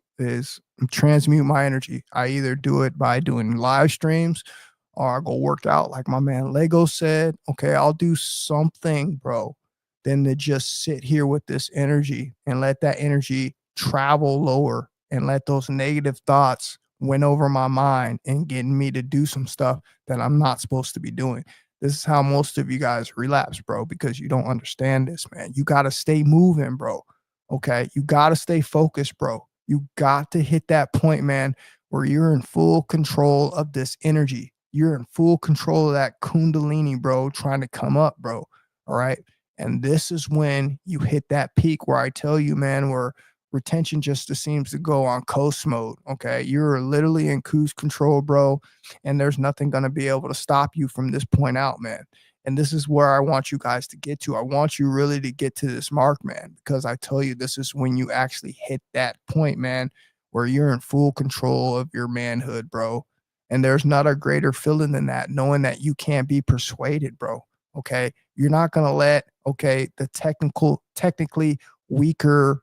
transmute my energy. I either do it by doing live streams or I go work out like my man Lego said. Okay, I'll do something, bro, than to just sit here with this energy and let that energy travel lower and let those negative thoughts went over my mind and getting me to do some stuff that I'm not supposed to be doing. This is how most of you guys relapse, bro, because you don't understand this, man. You got to stay moving, bro. Okay. You got to stay focused, bro. You got to hit that point, man, where you're in full control of this energy. You're in full control of that Kundalini, bro, trying to come up, bro. All right. And this is when you hit that peak where I tell you, man, where retention just seems to go on coast mode. Okay. You're literally in cruise control, bro. And there's nothing going to be able to stop you from this point out, man. And this is where I want you guys to get to. I want you really to get to this mark, man, because I tell you, this is when you actually hit that point, man, where you're in full control of your manhood, bro. And there's not a greater feeling than that, knowing that you can't be persuaded, bro. Okay. You're not going to let, okay, the technically weaker,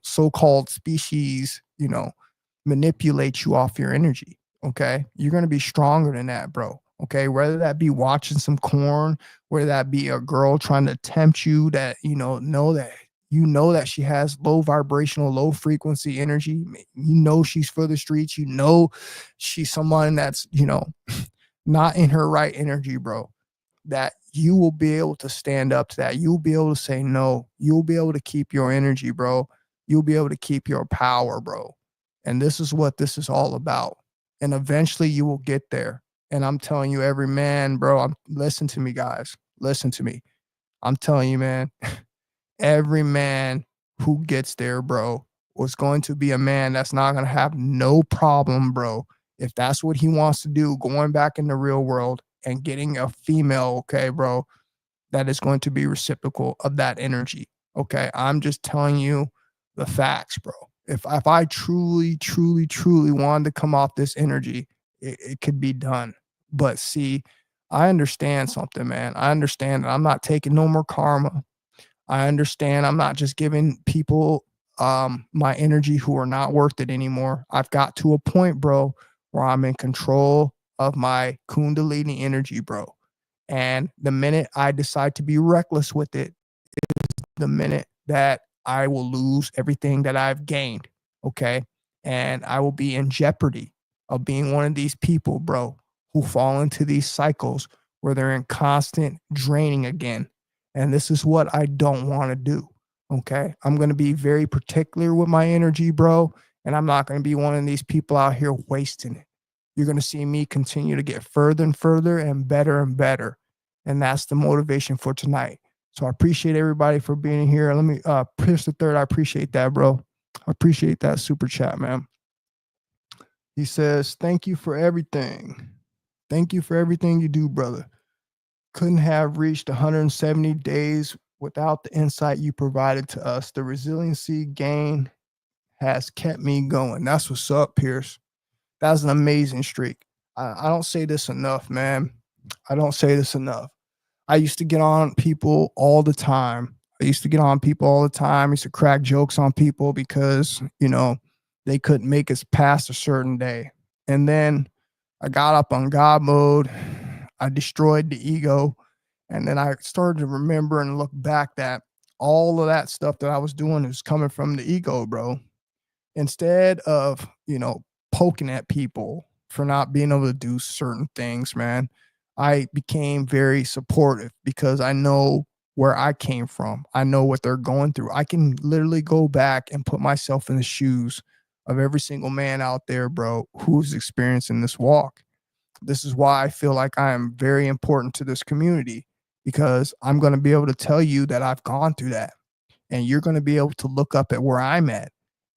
so-called species, manipulate you off your energy. Okay. You're going to be stronger than that, bro. Okay. Whether that be watching some corn, whether that be a girl trying to tempt you that, know that she has low vibrational, low frequency energy. She's for the streets. She's someone that's, not in her right energy, bro. That you will be able to stand up to that. You'll be able to say no. You'll be able to keep your energy, bro. You'll be able to keep your power, bro. And this is what this is all about. And eventually you will get there. And I'm telling you, every man, bro, listen to me, guys. Listen to me. I'm telling you, man, every man who gets there, bro, was going to be a man that's not going to have no problem, bro. If that's what he wants to do, going back in the real world and getting a female, okay, bro, that is going to be reciprocal of that energy. Okay. I'm just telling you the facts, bro. If I truly, truly, truly wanted to come off this energy, it could be done. But see, I understand something, man. I understand that I'm not taking no more karma. I understand I'm not just giving people my energy who are not worth it anymore. I've got to a point, bro, where I'm in control of my Kundalini energy, bro. And the minute I decide to be reckless with it, the minute that I will lose everything that I've gained. Okay. And I will be in jeopardy of being one of these people, bro, who fall into these cycles where they're in constant draining again. And this is what I don't want to do. Okay. I'm going to be very particular with my energy, bro. And I'm not going to be one of these people out here wasting it. You're going to see me continue to get further and further and better and better. And that's the motivation for tonight. So I appreciate everybody for being here. Let me Pierce the Third. I appreciate that, bro. I appreciate that super chat, man. He says, thank you for everything. Thank you for everything you do, brother. Couldn't have reached 170 days without the insight you provided to us. The resiliency gain has kept me going. That's what's up, Pierce. That's an amazing streak. I don't say this enough, man. I don't say this enough. I used to get on people all the time. I used to crack jokes on people because, they couldn't make us past a certain day. And then I got up on God mode. I destroyed the ego. And then I started to remember and look back that all of that stuff that I was doing was coming from the ego, bro. Instead of, poking at people for not being able to do certain things, man, I became very supportive because I know where I came from. I know what they're going through. I can literally go back and put myself in the shoes of every single man out there, bro, who's experiencing this walk. This is why I feel like I am very important to this community, because I'm going to be able to tell you that I've gone through that, and you're going to be able to look up at where I'm at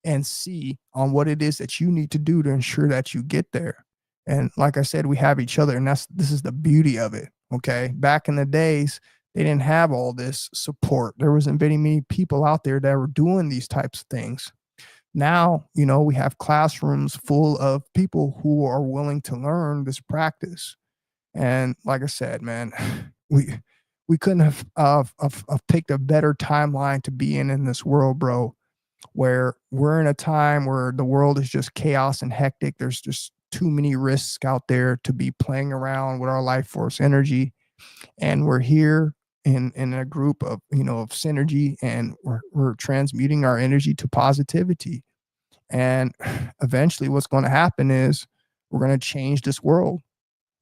and see on what it is that you need to do to ensure that you get there. And like I said, we have each other, and this is the beauty of it. Okay. Back in the days, they didn't have all this support. There wasn't very many people out there that were doing these types of things. Now, we have classrooms full of people who are willing to learn this practice. And like I said, man, we couldn't have picked a better timeline to be in this world, bro, where we're in a time where the world is just chaos and hectic. There's just too many risks out there to be playing around with our life force energy. And we're here in a group of synergy, and we're transmuting our energy to positivity. And eventually what's going to happen is we're going to change this world.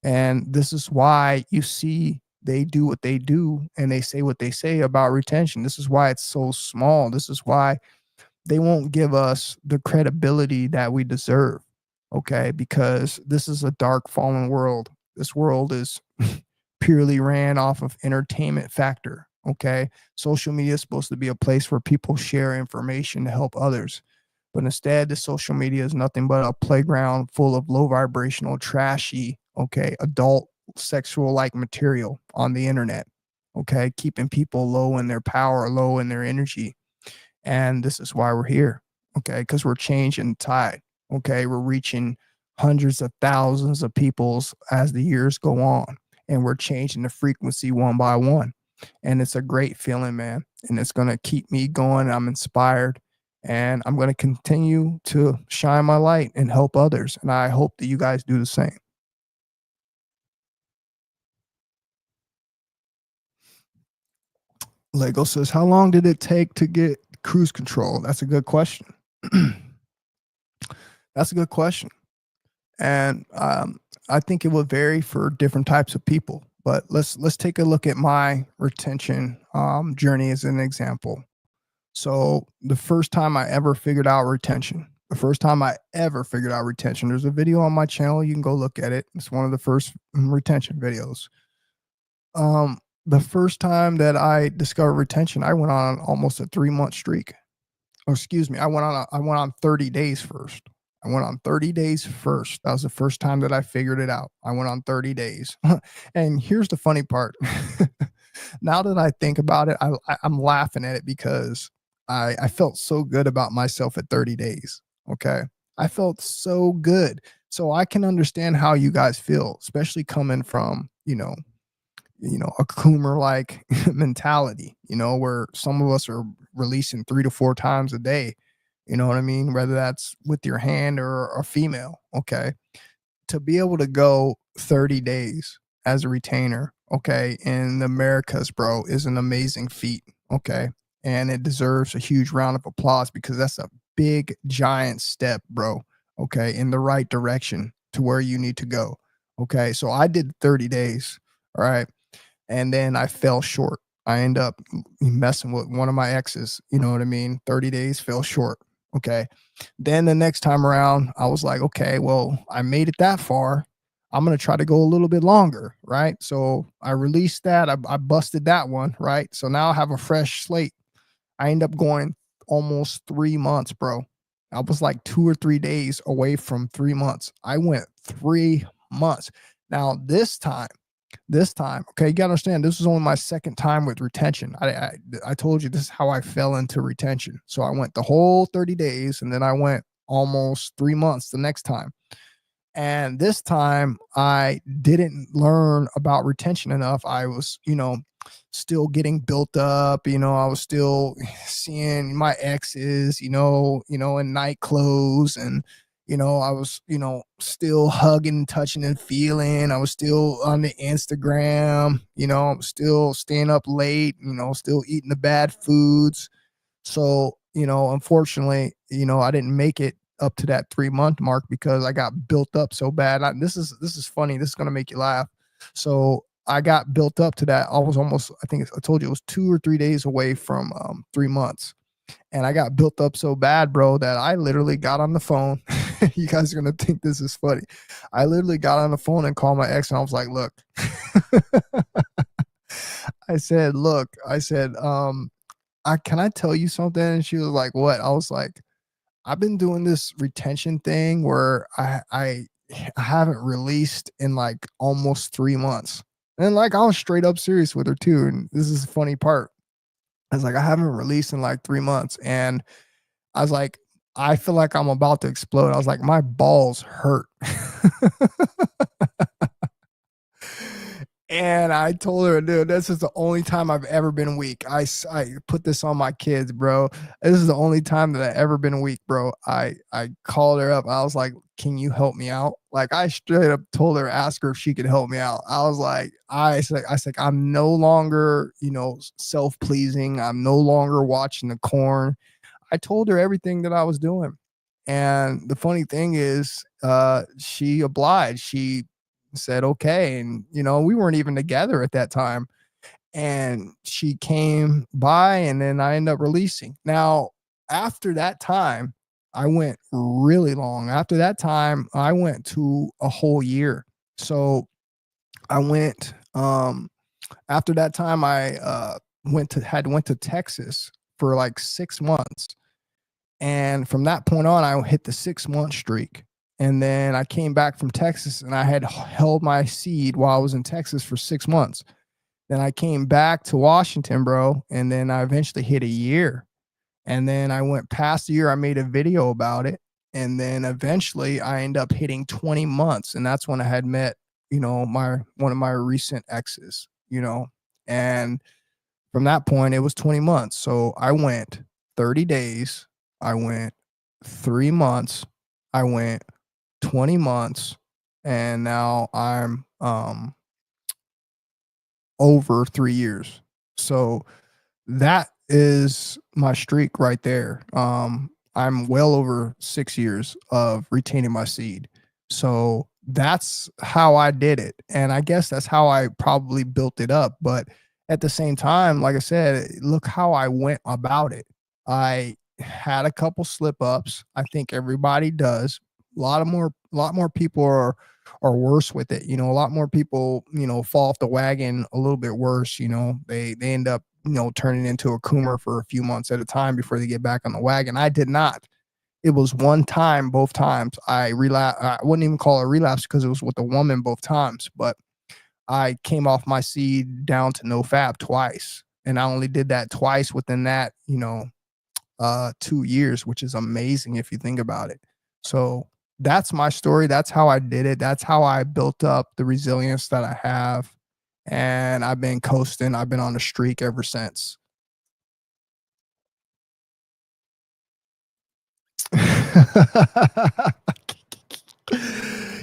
And this is why you see they do what they do and they say what they say about retention. This is why it's so small. This is why they won't give us the credibility that we deserve. Okay. Because this is a dark, fallen world. This world is purely ran off of entertainment factor. Okay. Social media is supposed to be a place where people share information to help others. But instead, the social media is nothing but a playground full of low vibrational, trashy, okay, adult sexual like material on the internet. Okay. Keeping people low in their power, low in their energy. And this is why we're here. Okay. Because we're changing the tide. Okay. We're reaching hundreds of thousands of peoples as the years go on. And we're changing the frequency one by one. And it's a great feeling, man. And it's going to keep me going. I'm inspired. And I'm going to continue to shine my light and help others. And I hope that you guys do the same. Lego says, how long did it take to get cruise control? That's a good question. That's a good question. And I think it will vary for different types of people. But let's take a look at my retention journey as an example. So the first time I ever figured out retention, there's a video on my channel. You can go look at it. It's one of the first retention videos. The first time that I discovered retention, I went on almost a 3-month streak. Or excuse me, I went on 30 days first. I went on 30 days first. That was the first time that I figured it out. I went on 30 days. And here's the funny part. Now that I think about it, I'm laughing at it because I felt so good about myself at 30 days. Okay. I felt so good. So I can understand how you guys feel, especially coming from, a Coomer like mentality, where some of us are releasing 3 to 4 times a day. You know what I mean? Whether that's with your hand or a female. Okay. To be able to go 30 days as a retainer, okay, in the Americas, bro, is an amazing feat. Okay. And it deserves a huge round of applause because that's a big, giant step, bro. Okay. In the right direction to where you need to go. Okay. So I did 30 days. All right. And then I fell short. I end up messing with one of my exes. You know what I mean? 30 days, fell short. Okay. Then the next time around, I was like, okay, well, I made it that far. I'm going to try to go a little bit longer. Right. So I released that. I busted that one. Right. So now I have a fresh slate. I end up going almost 3 months, bro. I was like 2 or 3 days away from 3 months. I went 3 months. Now this time, okay, you gotta understand, this was only my second time with retention. I told you this is how I fell into retention. So I went the whole 30 days and then I went almost 3 months the next time. And this time I didn't learn about retention enough. I was, still getting built up, I was still seeing my exes, in night clothes and I was, still hugging, touching, and feeling. I was still on the Instagram, I'm still staying up late, still eating the bad foods. So, unfortunately, I didn't make it up to that 3-month mark because I got built up so bad. This is funny. This is gonna make you laugh. So I got built up to that. I was almost, I think I told you it was 2 or 3 days away from 3 months. And I got built up so bad, bro, that I literally got on the phone. You guys are gonna think this is funny. I literally got on the phone and called my ex, and I was like, "Look," I said, can I tell you something?" And she was like, "What?" I was like, "I've been doing this retention thing where I haven't released in like almost 3 months." And like I was straight up serious with her too. And this is the funny part. I was like, "I haven't released in like 3 months." And I was like, "I feel like I'm about to explode." I was like, "My balls hurt." And I told her, dude, this is the only time I've ever been weak. I put this on my kids, bro. This is the only time that I've ever been weak, bro. I called her up. I was like, "Can you help me out?" Like I straight up told her, ask her if she could help me out. I was like, I said, "I'm no longer, self-pleasing. I'm no longer watching the corn." I told her everything that I was doing. And the funny thing is, she obliged. She said, okay. And, we weren't even together at that time. And she came by, and then I ended up releasing. Now, after that time, I went really long. After that time, I went to a whole year. So I went, after that time, I went to Texas for like 6 months. And from that point on, I hit the 6 month streak. And then I came back from Texas, and I had held my seed while I was in Texas for 6 months. Then I came back to Washington, bro. And then I eventually hit a year. And then I went past the year. I made a video about it. And then eventually I ended up hitting 20 months. And that's when I had met, one of my recent exes, and from that point, it was 20 months. So I went 30 days, I went 3 months, I went 20 months, and now I'm over 3 years. So that is my streak right there. I'm well over 6 years of retaining my seed. So that's how I did it. And I guess that's how I probably built it up. But at the same time, like I said, look how I went about it. I had a couple slip ups. I think everybody does. A lot more people are worse with it. A lot more people, fall off the wagon a little bit worse. They end up, turning into a coomer for a few months at a time before they get back on the wagon. I did not. It was one time, both times I relapse. I wouldn't even call it a relapse because it was with a woman both times, but I came off my seed down to no fap twice. And I only did that twice within that, 2 years, which is amazing if you think about it. So that's my story. That's how I did it. That's how I built up the resilience that I have. And I've been coasting. I've been on a streak ever since.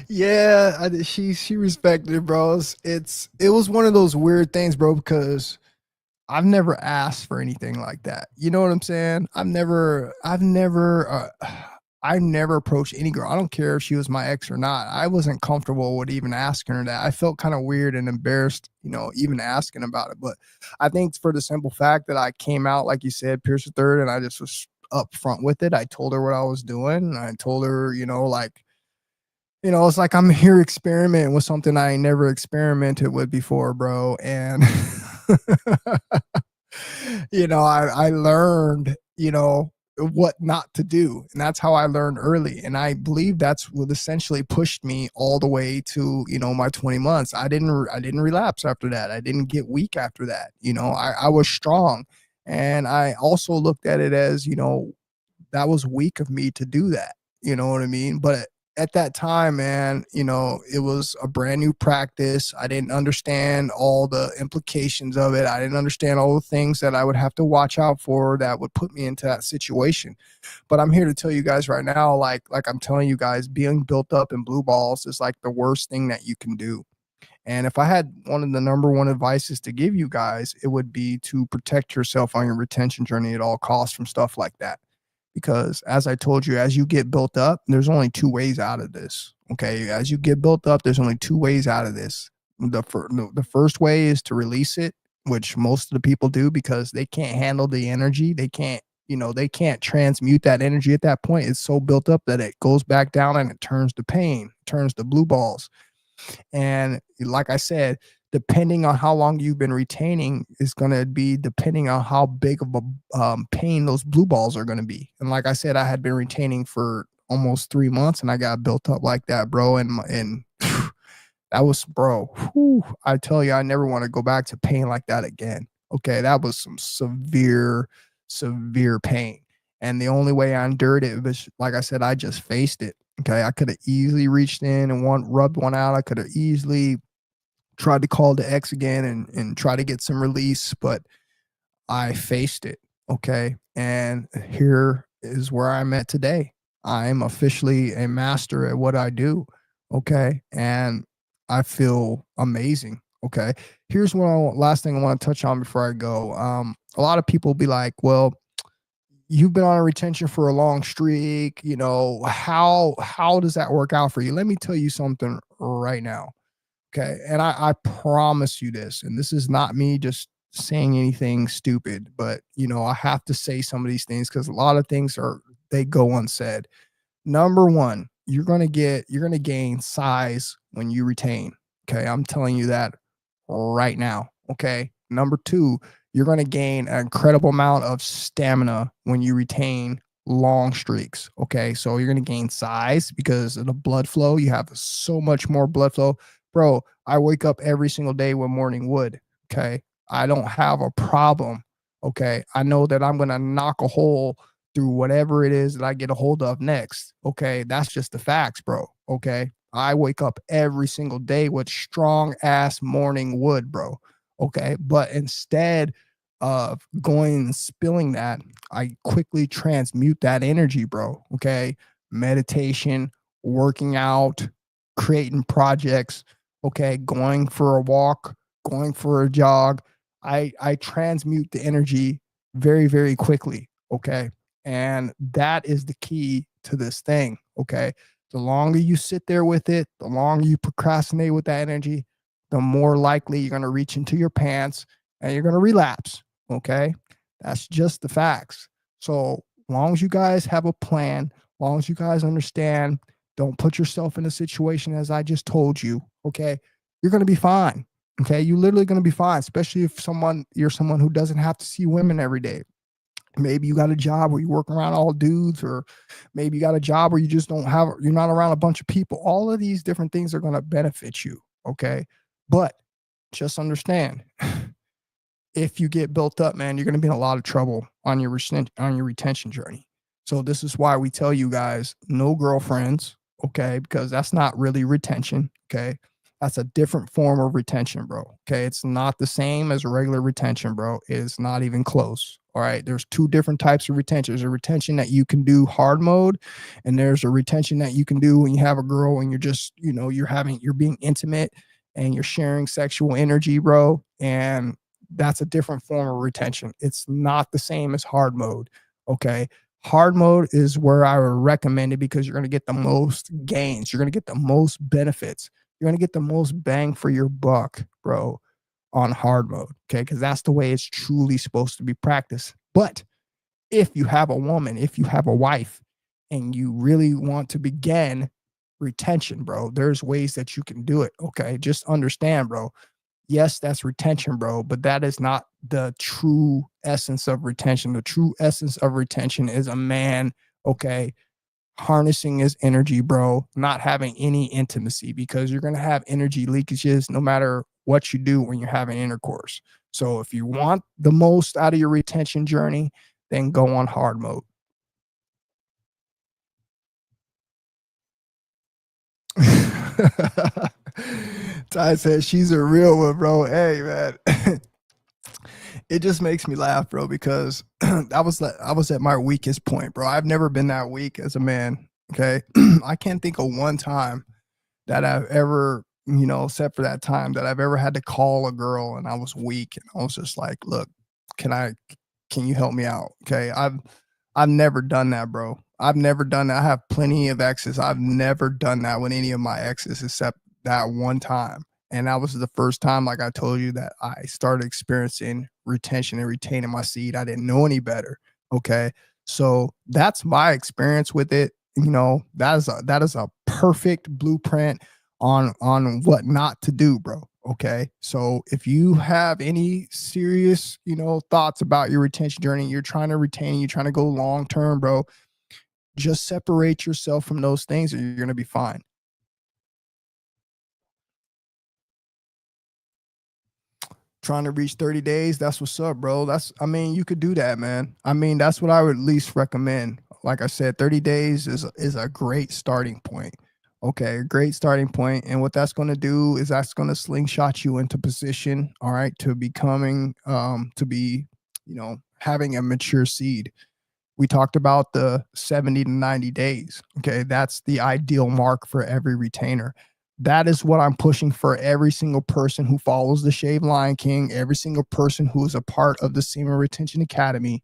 Yeah, she respected it, bro. It was one of those weird things, bro, because I've never asked for anything like that. You know what I'm saying? I never approached any girl. I don't care if she was my ex or not. I wasn't comfortable with even asking her that. I felt kind of weird and embarrassed, even asking about it. But I think for the simple fact that I came out, like you said, Pierce the Third, and I just was upfront with it. I told her what I was doing. I told her, it's like I'm here experimenting with something I never experimented with before, bro. And I learned, what not to do. And that's how I learned early. And I believe that's what essentially pushed me all the way to, my 20 months. I didn't relapse after that. I didn't get weak after that. I was strong. And I also looked at it as, that was weak of me to do that. You know what I mean? But at that time, man, it was a brand new practice. I didn't understand all the implications of it. I didn't understand all the things that I would have to watch out for that would put me into that situation. But I'm here to tell you guys right now, like I'm telling you guys, being built up in blue balls is like the worst thing that you can do. And if I had one of the number one advices to give you guys, it would be to protect yourself on your retention journey at all costs from stuff like that. Because as I told you, as you get built up, there's only two ways out of this. Okay. As you get built up, there's only two ways out of this. The first way is to release it, which most of the people do because they can't handle the energy. They can't transmute that energy at that point. It's so built up that it goes back down and it turns to pain, turns to blue balls. And like I said, depending on how long you've been retaining is going to be depending on how big of a pain those blue balls are going to be. And like I said, I had been retaining for almost 3 months and I got built up like that, bro. And that was, bro, whew, I tell you, I never want to go back to pain like that again. Okay. That was some severe pain. And the only way I endured it was, like I said, I just faced it. Okay. I could have easily reached in and rubbed one out. I could have easily tried to call the ex again and try to get some release, but I faced it. Okay. And here is where I'm at today. I'm officially a master at what I do. Okay. And I feel amazing. Okay. Here's last thing I want to touch on before I go. A lot of people be like, well, you've been on a retention for a long streak, you know, how does that work out for you? Let me tell you something right now. Okay. And I promise you this, and this is not me just saying anything stupid, but you know, I have to say some of these things because a lot of things they go unsaid. Number one, you're gonna gain size when you retain. Okay. I'm telling you that right now. Okay. Number two, you're gonna gain an incredible amount of stamina when you retain long streaks. Okay. So you're gonna gain size because of the blood flow. You have so much more blood flow. Bro, I wake up every single day with morning wood. Okay. I don't have a problem. Okay. I know that I'm gonna knock a hole through whatever it is that I get a hold of next. Okay. That's just the facts, bro. Okay. I wake up every single day with strong ass morning wood, bro. Okay. But instead of going and spilling that, I quickly transmute that energy, bro. Okay. Meditation, working out, creating projects. Okay. Going for a walk, going for a jog. I transmute the energy very, very quickly. Okay. And that is the key to this thing. Okay. The longer you sit there with it, the longer you procrastinate with that energy, the more likely you're going to reach into your pants and you're going to relapse. Okay. That's just the facts. So, long as you guys have a plan, long as you guys understand, don't put yourself in a situation as I just told you. Okay. You're going to be fine. Okay. You're literally going to be fine, especially if you're someone who doesn't have to see women every day. Maybe you got a job where you work around all dudes, or maybe you got a job where you just you're not around a bunch of people. All of these different things are going to benefit you. Okay. But just understand, if you get built up, man, you're going to be in a lot of trouble on your retention journey. So this is why we tell you guys, no girlfriends. Okay. Because that's not really retention. Okay. That's a different form of retention, bro. Okay. It's not the same as regular retention, bro. It's not even close. All right. There's two different types of retention. There's a retention that you can do hard mode, and there's a retention that you can do when you have a girl and you're just, you know, you're being intimate and you're sharing sexual energy, bro. And that's a different form of retention. It's not the same as hard mode. Okay. Hard mode is where I would recommend it because you're going to get the most gains. You're going to get the most benefits. You're going to get the most bang for your buck, bro, on hard mode. Okay. Because that's the way it's truly supposed to be practiced. But if you have a woman, if you have a wife, and you really want to begin retention, bro, there's ways that you can do it. Okay. Just understand, bro. Yes, that's retention, bro, but that is not the true essence of retention. The true essence of retention is a man, okay, harnessing his energy, bro, not having any intimacy, because you're going to have energy leakages no matter what you do when you're having intercourse. So if you want the most out of your retention journey, then go on hard mode. Ty said she's a real one, bro. Hey, man. It just makes me laugh, bro, because I was at my weakest point, bro. I've never been that weak as a man. Okay. I can't think of one time that I've ever, you know, except for that time, that I've ever had to call a girl and I was weak and I was just like, look, can you help me out? Okay. I've never done that, bro. I've never done that. I have plenty of exes. I've never done that with any of my exes except that one time. And that was the first time, like I told you, that I started experiencing retention and retaining my seed. I didn't know any better. Okay. So that's my experience with it. You know, that is a perfect blueprint on what not to do, bro. Okay. So if you have any serious, you know, thoughts about your retention journey, you're trying to retain, you're trying to go long term, bro, just separate yourself from those things and you're going to be fine. Trying to reach 30 days, that's what's up, bro. I mean, you could do that, man. I mean, that's what I would at least recommend. Like I said, 30 days is a great starting point. Okay, a great starting point. And what that's going to do is that's going to slingshot you into position, all right, to becoming to be, you know, having a mature seed. We talked about the 70 to 90 days. Okay, that's the ideal mark for every retainer. That is what I'm pushing for every single person who follows the Shaved Lion King, every single person who is a part of the Semen Retention Academy.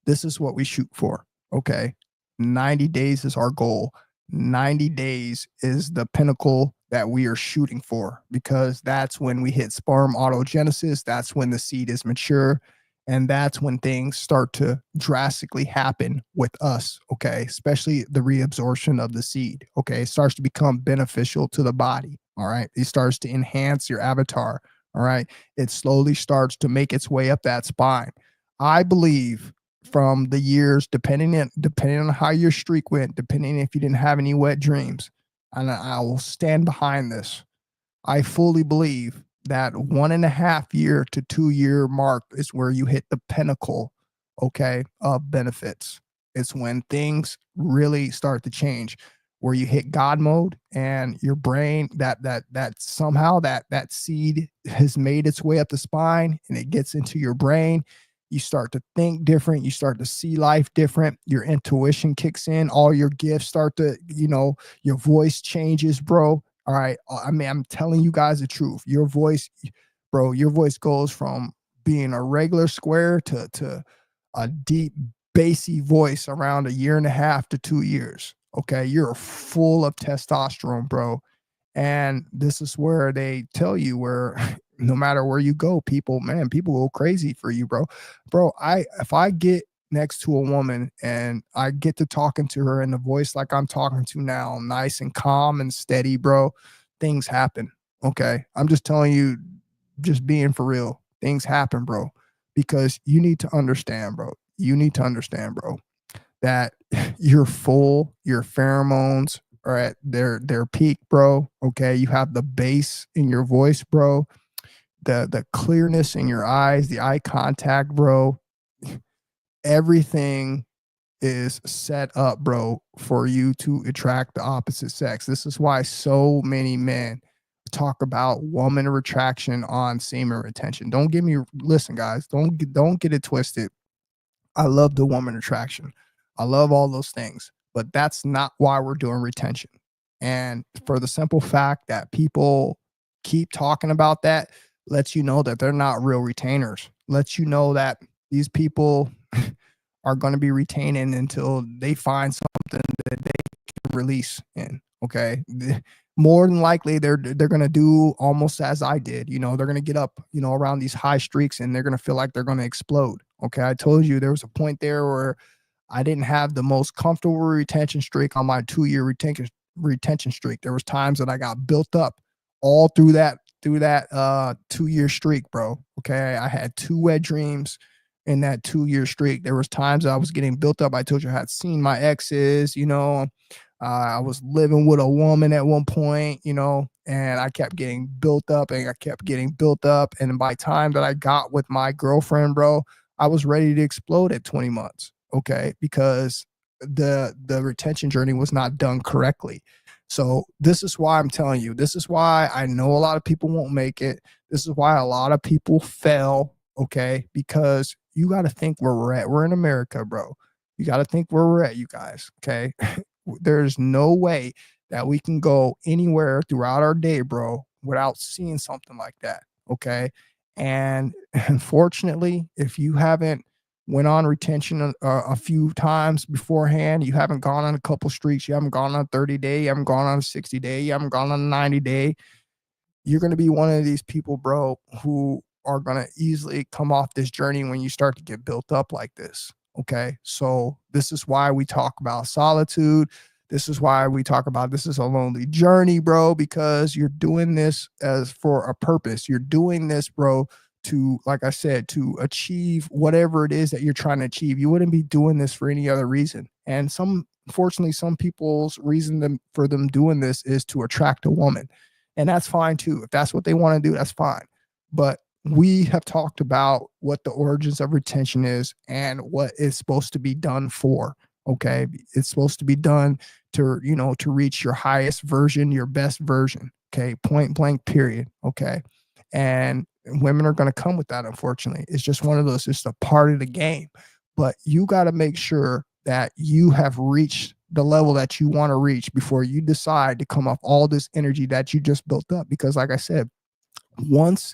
this is what we shoot for. Okay. 90 days is our goal. 90 days is the pinnacle that we are shooting for, because that's when we hit sperm autogenesis. That's when the seed is mature. And that's when things start to drastically happen with us. Okay. Especially the reabsorption of the seed. Okay. It starts to become beneficial to the body. All right. It starts to enhance your avatar. All right. It slowly starts to make its way up that spine. I believe from the years, depending on how your streak went, depending if you didn't have any wet dreams, and I will stand behind this. I fully believe that 1.5 year to 2 year mark is where you hit the pinnacle, okay, of benefits. It's when things really start to change, where you hit God mode and your brain, that somehow that seed has made its way up the spine and it gets into your brain. You start to think different. You start to see life different. Your intuition kicks in. All your gifts start to, your voice changes, bro. All right. I mean, I'm telling you guys the truth. Your voice, bro, your voice goes from being a regular square to a deep, bassy voice around 1.5 to 2 years. Okay. You're full of testosterone, bro. And this is where they tell you where no matter where you go, people go crazy for you, bro. Bro, if I get next to a woman and I get to talking to her in a voice like I'm talking to now, nice and calm and steady, bro, things happen. Okay. I'm just telling you, just being for real, things happen, bro, because you need to understand, bro. You need to understand, bro, that you're full, your pheromones are at their peak, bro. Okay. You have the bass in your voice, bro. The clearness in your eyes, the eye contact, bro. Everything is set up, bro, for you to attract the opposite sex. This is why so many men talk about woman retraction on semen retention. Listen, guys, don't get it twisted. I love the woman attraction. I love all those things, but that's not why we're doing retention. And for the simple fact that people keep talking about that, lets you know that they're not real retainers. Lets you know that these people are going to be retaining until they find something that they can release in. Okay. More than likely they're going to do almost as I did. They're going to get up, around these high streaks and they're going to feel like they're going to explode. Okay. I told you there was a point there where I didn't have the most comfortable retention streak on my 2-year retention streak. There was times that I got built up all through that 2-year streak, bro. Okay. I had 2 wet dreams in that 2-year streak. There was times I was getting built up. I told you I had seen my exes, I was living with a woman at one point, and I kept getting built up and I kept getting built up. And by the time that I got with my girlfriend, bro, I was ready to explode at 20 months. Okay. Because the retention journey was not done correctly. So this is why I'm telling you, this is why I know a lot of people won't make it. This is why a lot of people fail. Okay. Because you got to think where we're at. We're in America, bro. You got to think where we're at, you guys. Okay. There's no way that we can go anywhere throughout our day, bro, without seeing something like that. Okay. And unfortunately, if you haven't went on retention a few times beforehand, you haven't gone on a couple streaks, you haven't gone on a 30-day, you haven't gone on a 60-day, you haven't gone on a 90-day, you're going to be one of these people, bro, who are going to easily come off this journey when you start to get built up like this. Okay. So this is why we talk about solitude. This is why we talk about this is a lonely journey, bro, because you're doing this as for a purpose. You're doing this, bro, to, like I said, to achieve whatever it is that you're trying to achieve. You wouldn't be doing this for any other reason. And unfortunately, some people's reason for them doing this is to attract a woman. And that's fine too. If that's what they want to do, that's fine. But we have talked about what the origins of retention is and what is supposed to be done for. Okay. It's supposed to be done to reach your highest version, your best version. Okay. Point blank, period. Okay. And women are going to come with that. Unfortunately, it's just one of those, it's a part of the game, but you got to make sure that you have reached the level that you want to reach before you decide to come off all this energy that you just built up. Because like I said, once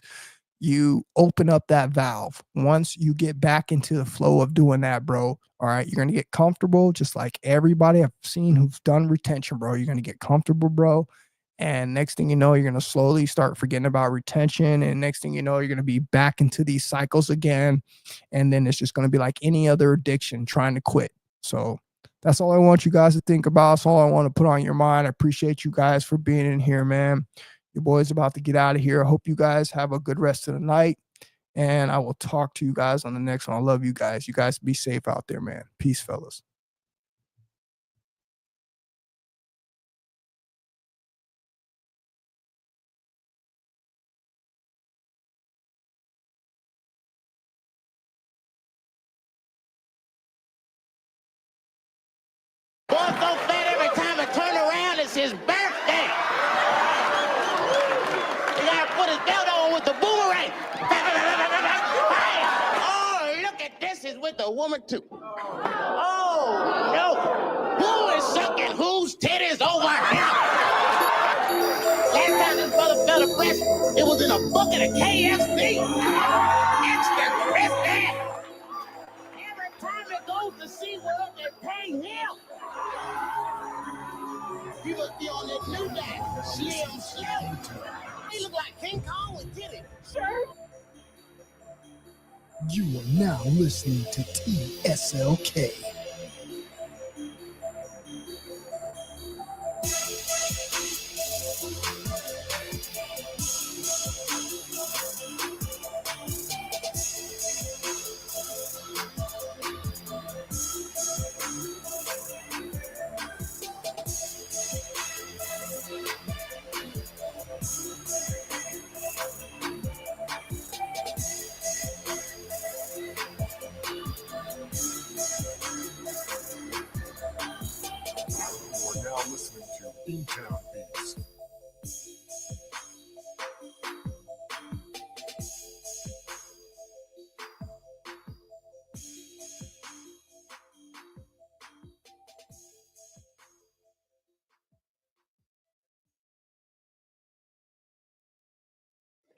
you open up that valve. Once you get back into the flow of doing that, bro, all right, you're going to get comfortable, just like everybody I've seen who's done retention, bro. You're going to get comfortable, bro. And next thing you know, you're going to slowly start forgetting about retention. And next thing you know, you're going to be back into these cycles again. And then it's just going to be like any other addiction trying to quit. So that's all I want you guys to think about. That's all I want to put on your mind. I appreciate you guys for being in here, man. Your boy's about to get out of here. I hope you guys have a good rest of the night. And I will talk to you guys on the next one. I love you guys. You guys be safe out there, man. Peace, fellas. Boy, so fat every time I turn around, it's his birthday. He gotta put his belt on with the boomerang. Hey, oh, look at this, he's with a woman too. Oh, no. Who is sucking whose titties over here? Last time this brother felt a breast, it was in a bucket of KFC. Extra crispy. Every time it goes to SeaWorld, they pay him. He must be on that new diet, Slim. He look like King Kong with titties. Sure. You are now listening to TSLK.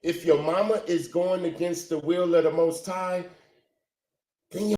If your mama is going against the will of the Most High,